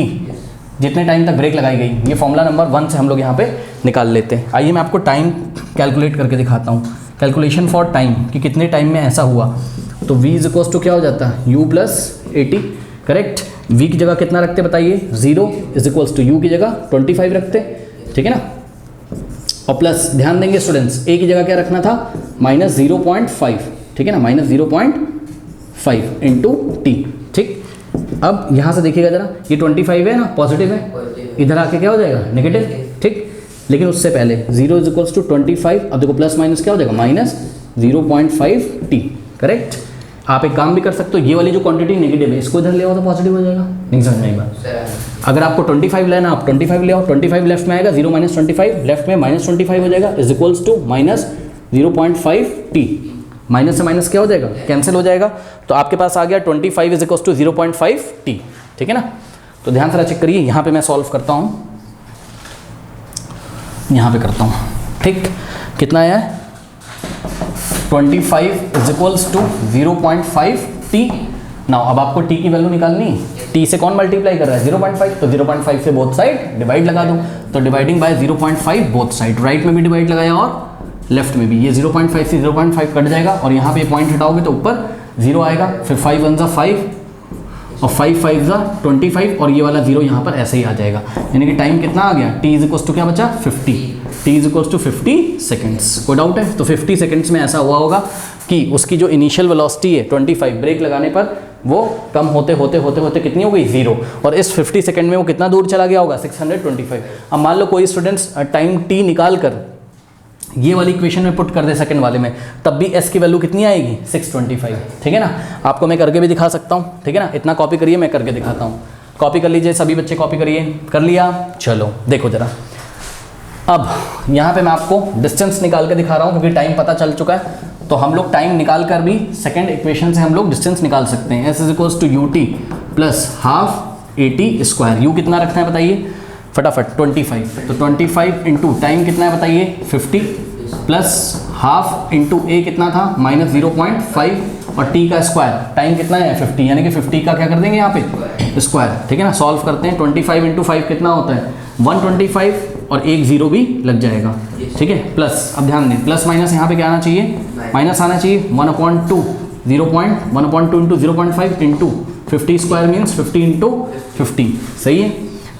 जितने टाइम तक ब्रेक लगाई गई, ये फॉर्मूला नंबर 1 से हम लोग यहाँ पे निकाल लेते हैं। आइए मैं आपको टाइम कैलकुलेट करके दिखाता हूँ, कैलकुलेशन फॉर टाइम कि कितने टाइम में ऐसा हुआ। तो v इज इक्वल्स टू क्या हो जाता है, u प्लस 80, करेक्ट। v की जगह कितना रखते बताइए, 0 इज इक्वल्स टू u की जगह 25 रखते, ठीक है ना, और प्लस ध्यान देंगे स्टूडेंट्स, a की जगह क्या रखना था, -0.5, ठीक है ना, -0.5 इंटू टी, ठीक। अब यहाँ से देखिएगा जरा, ये 25 है ना, पॉजिटिव है, इधर आके क्या हो जाएगा, नेगेटिव, ठीक। लेकिन उससे पहले 0 इज इक्वल्स टू 25, अब देखो प्लस माइनस क्या हो जाएगा, -0.5 टी, करेक्ट। आप एक काम भी कर सकते हो, ये वाली जो क्वांटिटी नेगेटिव है इसको इधर ले आओ तो पॉजिटिव हो जाएगा। नहीं समझ में आई बात। अगर आपको 25 लेना, आप 25 ले आओ, 25 लेफ्ट में आएगा, 0 माइनस 25 लेफ्ट में -25 हो जाएगा, is equals to -0.5 t. Minus से माइनस क्या हो जाएगा, कैंसिल हो जाएगा, तो आपके पास आ गया 25 इज इक्वल्स टू 0.5 टी, ठीक है ना। तो ध्यान से चेक करिए, यहाँ पे मैं सॉल्व करता हूँ, यहाँ पे करता हूँ, ठीक। कितना आया है, 25 is equals to 0.5 t. Now अब आपको टी की वैल्यू निकालनी, टी से कौन मल्टीप्लाई कर रहा है, 0.5, तो 0.5 से बोथ साइड डिवाइड लगा दो, तो dividing by 0.5 both side, right में भी डिवाइड लगाया और लेफ्ट में भी, ये 0.5 से 0.5 कट जाएगा और यहाँ पे पॉइंट हटाओगे तो ऊपर 0 आएगा, फिर 5 1 जा 5 और 5 5 जा 25 और ये वाला 0 यहाँ पर ऐसे ही आ जाएगा, यानी कि टाइम कितना आ गया, t इज इक्वल्स टू क्या बचा 50, t is equals to 50 seconds. कोई डाउट है। तो 50 सेकेंड्स में ऐसा हुआ होगा कि उसकी जो इनिशियल वेलोसिटी है 25, ब्रेक लगाने पर वो कम होते होते होते होते कितनी हो गई, 0, और इस 50 सेकेंड में वो कितना दूर चला गया होगा, 625। अब मान लो कोई स्टूडेंट्स टाइम t निकाल कर ये वाली इक्वेशन में पुट कर दे सेकंड वाले में, तब भी s की वैल्यू कितनी आएगी, 625, ठीक है ना। आपको मैं करके भी दिखा सकता हूँ, ठीक है ना, इतना कॉपी करिए, मैं करके दिखाता हूँ। कॉपी कर लीजिए सभी बच्चे, कॉपी करिए, कर लिया, चलो देखो जरा। अब यहाँ पे मैं आपको डिस्टेंस निकाल के दिखा रहा हूँ क्योंकि टाइम पता चल चुका है, तो हम लोग टाइम निकाल कर भी सेकेंड इक्वेशन से हम लोग डिस्टेंस निकाल सकते हैं। s is equals to ut plus half at square, u कितना रखना है बताइए फटाफट, 25, तो 25 इंटू टाइम कितना है बताइए 50 प्लस हाफ इंटू a कितना था -0.5 और t का स्क्वायर, टाइम कितना है 50, यानी कि 50 का क्या कर देंगे यहाँ पे स्क्वायर, ठीक है ना। सॉल्व करते हैं, 25 इंटू 5 कितना होता है 125 और एक 0 भी लग जाएगा, ठीक है प्लस, अब ध्यान दें प्लस माइनस यहाँ पे क्या आना चाहिए, माइनस आना चाहिए। 1/2 1/2 into 0.5 into 50 square means 50 into 50, सही है।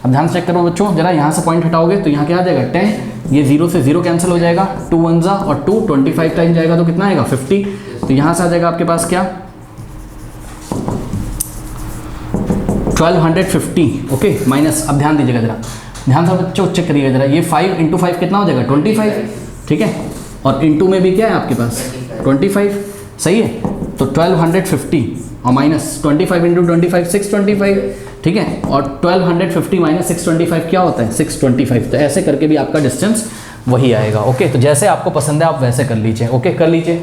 अब ध्यान से चेक करो बच्चों, जरा यहाँ से पॉइंट हटाओगे तो यहाँ क्या आ जाएगा 10, ये 0 से 0 कैंसिल हो जाएगा, 2 1 जा और 2 25 टाइम जाएगा तो कितना आएगा 50, तो यहाँ से आ जाएगा आपके पास क्या 1250, ओके माइनस। अब ध्यान दीजिएगा जरा, ध्यान से बच्चों चेक करिएगा जरा, ये 5 इंटू 5 कितना हो जाएगा 25, ठीक है, और इंटू में भी क्या है आपके पास 25, सही है। तो 1250 और माइनस 25 इंटू 25 625, ठीक है, और 1250 माइनस 625 क्या होता है 625, तो ऐसे करके भी आपका डिस्टेंस वही आएगा। ओके, तो जैसे आपको पसंद है आप वैसे कर लीजिए। ओके, कर लीजिए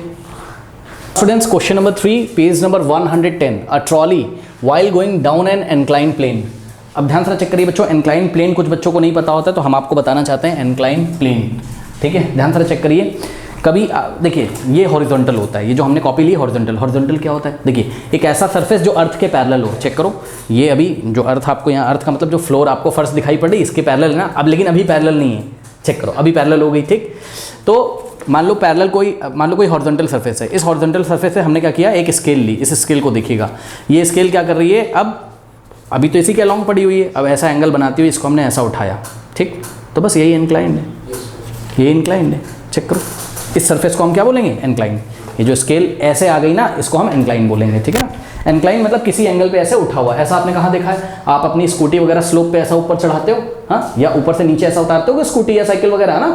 students. Question number 3 page number 110, a trolley while going down an incline plane. अब ध्यान से चेक करिए बच्चों, इंक्लाइन प्लेन कुछ बच्चों को नहीं पता होता है तो हम आपको बताना चाहते हैं इंक्लाइन प्लेन, ठीक है। ध्यान से चेक करिए, कभी देखिए ये हॉरिजॉन्टल होता है, ये जो हमने कॉपी ली हॉरिजॉन्टल, हॉरिजॉन्टल क्या होता है देखिए, एक ऐसा सरफेस जो अर्थ के पैरेलल हो। चेक करो, ये अभी जो अर्थ आपको यहाँ, अर्थ का मतलब जो फ्लोर आपको फर्श दिखाई पड़ रही है इसके पैरेलल ना, अब लेकिन अभी पैरेलल नहीं है, चेक करो अभी पैरेलल हो गई, ठीक। तो मान लो पैरेलल मान लो कोई हॉरिजॉन्टल सरफेस है, इस हॉरिजॉन्टल सरफेस से हमने क्या किया, एक स्केल ली, इस स्केल को देखिएगा, ये स्केल क्या कर रही है, अब अभी तो इसी के अलॉन्ग पड़ी हुई है, अब ऐसा एंगल बनाती हुई इसको हमने ऐसा उठाया, ठीक, तो बस यही इंक्लाइंड है, ये इंक्लाइंड है। चेक करो, इस सरफेस को हम क्या बोलेंगे इंक्लाइन, ये जो स्केल ऐसे आ गई ना इसको हम इंक्लाइन बोलेंगे, ठीक है ना। इंक्लाइन मतलब किसी एंगल पे ऐसे उठा हुआ, ऐसा आपने कहाँ देखा है, आप अपनी स्कूटी वगैरह स्लोप पे ऐसा ऊपर चढ़ाते हो, हाँ, या ऊपर से नीचे ऐसा उतारते हो स्कूटी या साइकिल वगैरह, ना,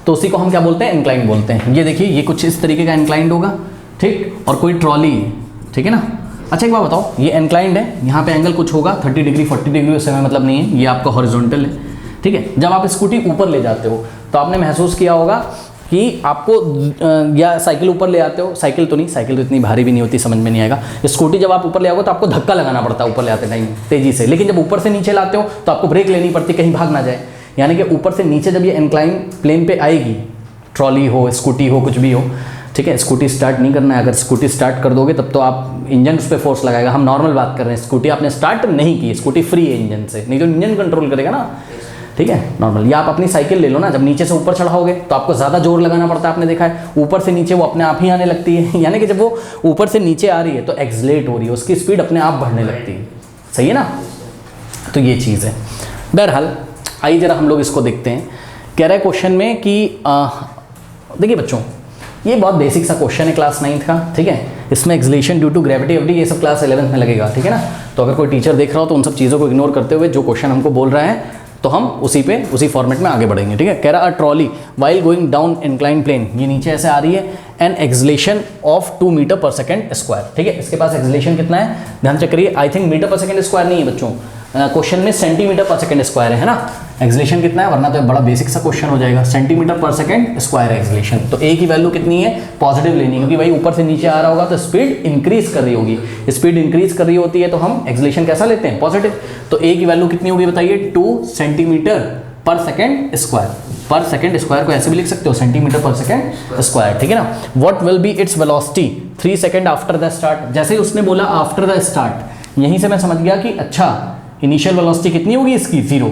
तो उसी को हम क्या बोलते हैं इंक्लाइन बोलते हैं। ये देखिए ये कुछ इस तरीके का इंक्लाइंड होगा, ठीक, और कोई ट्रॉली है, ठीक है ना। अच्छा एक बात बताओ, ये इंक्लाइंड है, यहाँ पे एंगल कुछ होगा 30 डिग्री 40 डिग्री, उससे हमें मतलब नहीं है, ये आपका हॉरिजॉन्टल है, ठीक है। जब आप स्कूटी ऊपर ले जाते हो तो आपने महसूस किया होगा कि आपको या साइकिल ऊपर ले आते हो, साइकिल तो नहीं, साइकिल तो इतनी भारी भी नहीं होती, समझ में नहीं आएगा। स्कूटी जब आप ऊपर ले आओगे तो आपको धक्का लगाना पड़ता है ऊपर ले आते टाइम तेजी से, लेकिन जब ऊपर से नीचे लाते हो तो आपको ब्रेक लेनी पड़ती, कहीं भाग ना जाए। यानी कि ऊपर से नीचे जब ये इंक्लाइन प्लेन पे आएगी, ट्रॉली हो स्कूटी हो कुछ भी हो, ठीक है, स्कूटी स्टार्ट नहीं करना है, अगर स्कूटी स्टार्ट कर दोगे तब तो आप इंजन उस पर फोर्स लगाएगा, हम नॉर्मल बात कर रहे हैं, स्कूटी आपने स्टार्ट नहीं की, स्कूटी फ्री है इंजन से, नहीं तो इंजन कंट्रोल करेगा ना, ठीक है, नॉर्मल। या आप अपनी साइकिल ले लो ना, जब नीचे से ऊपर चढ़ाओगे तो आपको ज़्यादा जोर लगाना पड़ता है, आपने देखा है, ऊपर से नीचे वो अपने आप ही आने लगती है, यानी कि जब वो ऊपर से नीचे आ रही है तो एक्सलेट हो रही है, उसकी स्पीड अपने आप बढ़ने लगती है, सही है ना, तो ये चीज़ है। बहरहाल आइए जरा हम लोग इसको देखते हैं। कह रहा है क्वेश्चन में कि देखिए बच्चों, ये बहुत बेसिक सा क्वेश्चन है क्लास 9th का, ठीक है, इसमें एक्सलेशन ड्यू टू ग्रेविटी एवडी ये सब क्लास 11th में लगेगा, ठीक है ना। तो अगर कोई टीचर देख रहा हो तो उन सब चीज़ों को इग्नोर करते हुए जो क्वेश्चन हमको बोल रहा है तो हम उसी फॉर्मेट में आगे बढ़ेंगे, ठीक है। कह रहा a trolley while going down incline plane, ये नीचे ऐसे आ रही है, an acceleration of 2 metre per second square, ठीक है। इसके पास एक्सलेशन कितना है, ध्यान चेक करिए, I think metre per second square नहीं है बच्चों, क्वेश्चन में सेंटीमीटर पर सेकेंड स्क्वायर है ना, एक्सलेशन कितना है, वरना तो बड़ा बेसिक सा क्वेश्चन हो जाएगा। सेंटीमीटर पर सेकेंड स्क्वायर है एक्सलेशन, तो ए की वैल्यू कितनी है, पॉजिटिव लेनी है, क्योंकि भाई ऊपर से नीचे आ रहा होगा तो स्पीड इंक्रीज कर रही होगी, स्पीड इंक्रीज कर रही होती है तो हम एक्सलेशन कैसा लेते हैं, पॉजिटिव। तो ए की वैल्यू कितनी होगी बताइए, 2 सेंटीमीटर पर सेकेंड स्क्वायर, पर सेकेंड स्क्वायर को ऐसे भी लिख सकते हो, सेंटीमीटर पर सेकेंड स्क्वायर, ठीक है ना। What will be its velocity 3 second after the start, जैसे ही उसने बोला आफ्टर द स्टार्ट, यहीं से मैं समझ गया कि अच्छा इनिशियल वेलोसिटी कितनी होगी इसकी 0,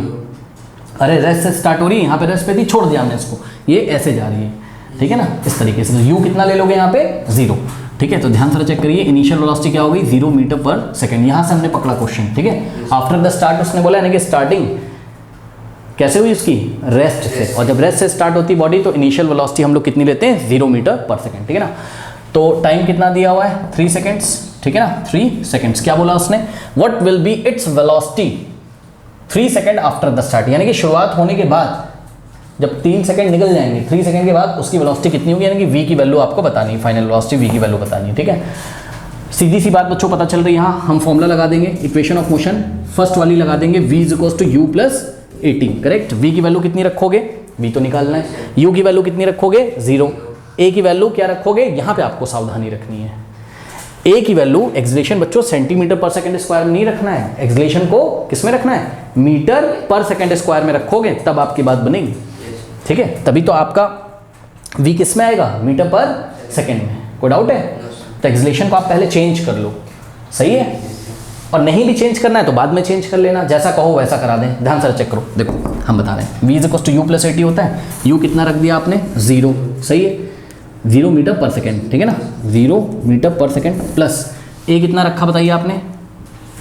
अरे रेस्ट से स्टार्ट हो रही है, यहाँ पे रेस्ट पे थी, छोड़ दिया हमने इसको, ये ऐसे जा रही है, ठीक है ना, इस तरीके से। तो यू कितना ले लोगे यहाँ पे 0, ठीक है। तो ध्यान से चेक करिए, इनिशियल वेलोसिटी क्या होगी 0 मीटर पर सेकेंड, यहाँ से हमने पकड़ा क्वेश्चन, ठीक है। आफ्टर द स्टार्ट उसने बोला, यानी कि स्टार्टिंग कैसे हुई उसकी, रेस्ट से, और जब रेस्ट से स्टार्ट होती बॉडी तो इनिशियल वेलोसिटी हम लोग कितनी लेते हैं 0 मीटर पर सेकेंड, ठीक है ना। तो टाइम कितना दिया हुआ है 3 सेकेंड्स, ठीक है ना, 3 सेकेंड्स। क्या बोला उसने, what will be its velocity 3 second after the start, यानी कि शुरुआत होने के बाद जब 3 सेकेंड निकल जाएंगे, 3 सेकेंड के बाद उसकी वेलोसिटी कितनी होगी, यानी कि v की वैल्यू आपको बतानी है, फाइनल वेलोसिटी v की वैल्यू बतानी है, ठीक है। सीधी सी बात बच्चों पता चल रही है, यहाँ हम फॉर्मूला लगा देंगे, इक्वेशन ऑफ मोशन फर्स्ट वाली लगा देंगे, v = u + 18, करेक्ट। v की वैल्यू कितनी रखोगे, v तो निकालना है, u की वैल्यू कितनी रखोगे 0, a की वैल्यू क्या रखोगे, यहाँ पे आपको सावधानी रखनी है, ए की वैल्यू एक्सलेशन बच्चों सेंटीमीटर पर सेकेंड स्क्वायर में नहीं रखना है, एक्सलेशन को किस में रखना है, मीटर पर सेकेंड स्क्वायर में रखोगे तब आपकी बात बनेगी, ठीक है, तभी तो आपका v किस में आएगा, मीटर पर सेकेंड में। कोई डाउट है, तो एक्सलेशन को आप पहले चेंज कर लो, सही है, और नहीं भी चेंज करना है तो बाद में चेंज कर लेना, जैसा कहो वैसा करा दें। ध्यान से चेक करो, देखो हम बता रहे हैं v is equal to you plus 80 होता है, u कितना रख दिया आपने 0, सही है, 0 मीटर पर सेकेंड, ठीक है ना, 0 metre per second plus a कितना रखा बताइए आपने,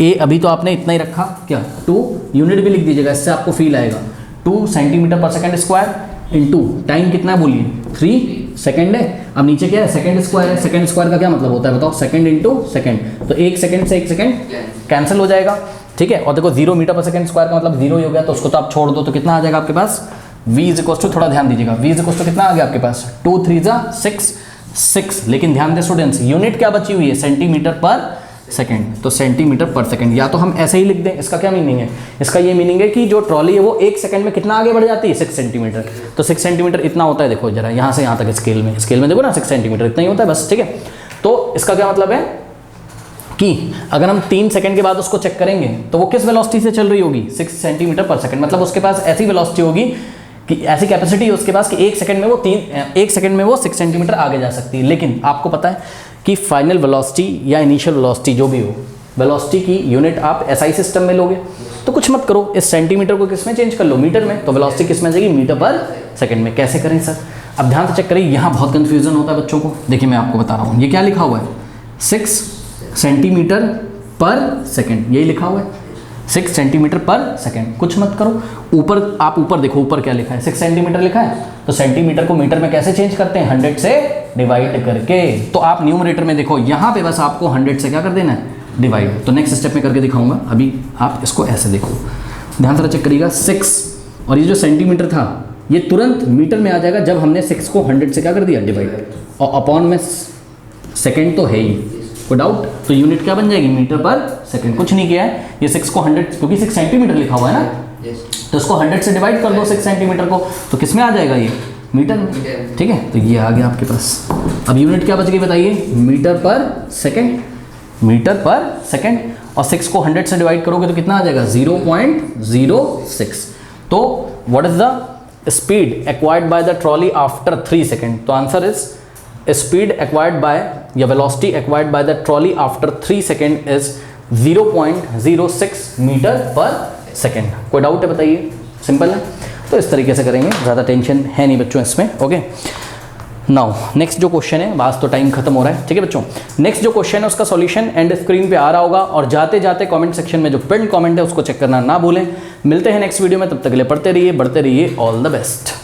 a अभी तो आपने इतना ही रखा, क्या 2, यूनिट भी लिख दीजिएगा, इससे आपको फील आएगा, 2 सेंटीमीटर पर सेकेंड स्क्वायर इनटू टाइम कितना है बोलिए 3 सेकेंड है। अब नीचे क्या है, सेकेंड स्क्वायर है, सेकेंड स्क्वायर का क्या मतलब होता है बताओ, सेकेंड इंटू सेकेंड, तो 1 सेकेंड से 1 सेकेंड कैंसिल हो जाएगा, ठीक है। और देखो 0 मीटर पर सेकेंड स्क्वायर का मतलब 0 ही हो गया, तो उसको तो आप छोड़ दो, तो कितना आ जाएगा आपके पास, v इज इक्वल टू, थोड़ा ध्यान दीजिएगा, v इज इक्वल टू कितना आ गया आपके पास 2 3 6, लेकिन ध्यान दे स्टूडेंट्स, यूनिट क्या बची हुई है, सेंटीमीटर पर सेकेंड, तो सेंटीमीटर पर सेकेंड, या तो हम ऐसे ही लिख दें, इसका क्या मीनिंग है, इसका ये मीनिंग है कि जो ट्रॉली है वो 1 सेकंड में कितना आगे बढ़ जाती है 6 सेंटीमीटर, तो 6 सेंटीमीटर इतना होता है, देखो जरा यहाँ से यहाँ तक स्केल में देखो ना 6 सेंटीमीटर इतना ही होता है बस, ठीक है। तो इसका क्या मतलब है कि अगर हम 3 सेकंड के बाद उसको चेक करेंगे तो वो किस वेलोसिटी से चल रही होगी, 6 सेंटीमीटर पर सेकंड, मतलब उसके पास ऐसी वेलोसिटी होगी कि ऐसी कैपेसिटी है उसके पास कि 1 सेकंड में वो 6 सेंटीमीटर आगे जा सकती है। लेकिन आपको पता है कि फाइनल वेलोसिटी या इनिशियल वेलोसिटी जो भी हो, वेलोसिटी की यूनिट आप एसआई सिस्टम में लोगे, तो कुछ मत करो, इस सेंटीमीटर को किस में चेंज कर लो, मीटर में, तो वेलोसिटी किस में आ जाएगी, मीटर पर सेकंड में। कैसे करें सर, अब ध्यान से चेक करिए, यहाँ बहुत कंफ्यूजन होता है बच्चों को, देखिए मैं आपको बता रहा हूँ, ये क्या लिखा हुआ है 6 सेंटीमीटर पर सेकंड, यही लिखा हुआ है 6 सेंटीमीटर पर सेकंड, कुछ मत करो, ऊपर आप ऊपर देखो, ऊपर क्या लिखा है 6 सेंटीमीटर लिखा है, तो सेंटीमीटर को मीटर में कैसे चेंज करते हैं, 100 से डिवाइड करके, तो आप न्यूमरेटर में देखो यहाँ पे बस आपको 100 से क्या कर देना है, डिवाइड, तो नेक्स्ट स्टेप में करके दिखाऊंगा, अभी आप इसको ऐसे देखो, ध्यान से चेक करिएगा, 6 और ये जो सेंटीमीटर था ये तुरंत मीटर में आ जाएगा जब हमने 6 को 100 से क्या कर दिया, डिवाइड, और अपॉन में सेकेंड तो है ही, कोई डाउट, तो यूनिट क्या बन जाएगी, मीटर पर सेकंड, कुछ नहीं किया है, ये 6 को 100, क्योंकि 6 सेंटीमीटर लिखा हुआ है ना, तो इसको 100 से डिवाइड कर दो 6 सेंटीमीटर को, तो किस में आ जाएगा ये, मीटर में, ठीक है, तो ये आ गया आपके पास। अब यूनिट क्या बच गई बताइए, metre per second, metre per second, और 6 को 100 से डिवाइड करोगे तो कितना आ जाएगा 0.06, तो what is the speed acquired by the trolley after 3 second, तो answer is speed acquired by या velocity acquired by the trolley after 3 second is 0.06 metre per second. कोई डाउट है बताइए, सिंपल है, तो इस तरीके से करेंगे, ज़्यादा टेंशन है नहीं बच्चों इसमें, ओके। नाउ नेक्स्ट जो क्वेश्चन है, बस तो टाइम खत्म हो रहा है, ठीक है बच्चों, नेक्स्ट जो क्वेश्चन है उसका सॉल्यूशन एंड स्क्रीन पे आ रहा होगा, और जाते जाते कमेंट सेक्शन में जो पिन कमेंट है उसको चेक करना ना भूलें। मिलते हैं नेक्स्ट वीडियो में, तब तक के लिए पढ़ते रहिए, बढ़ते रहिए, ऑल द बेस्ट।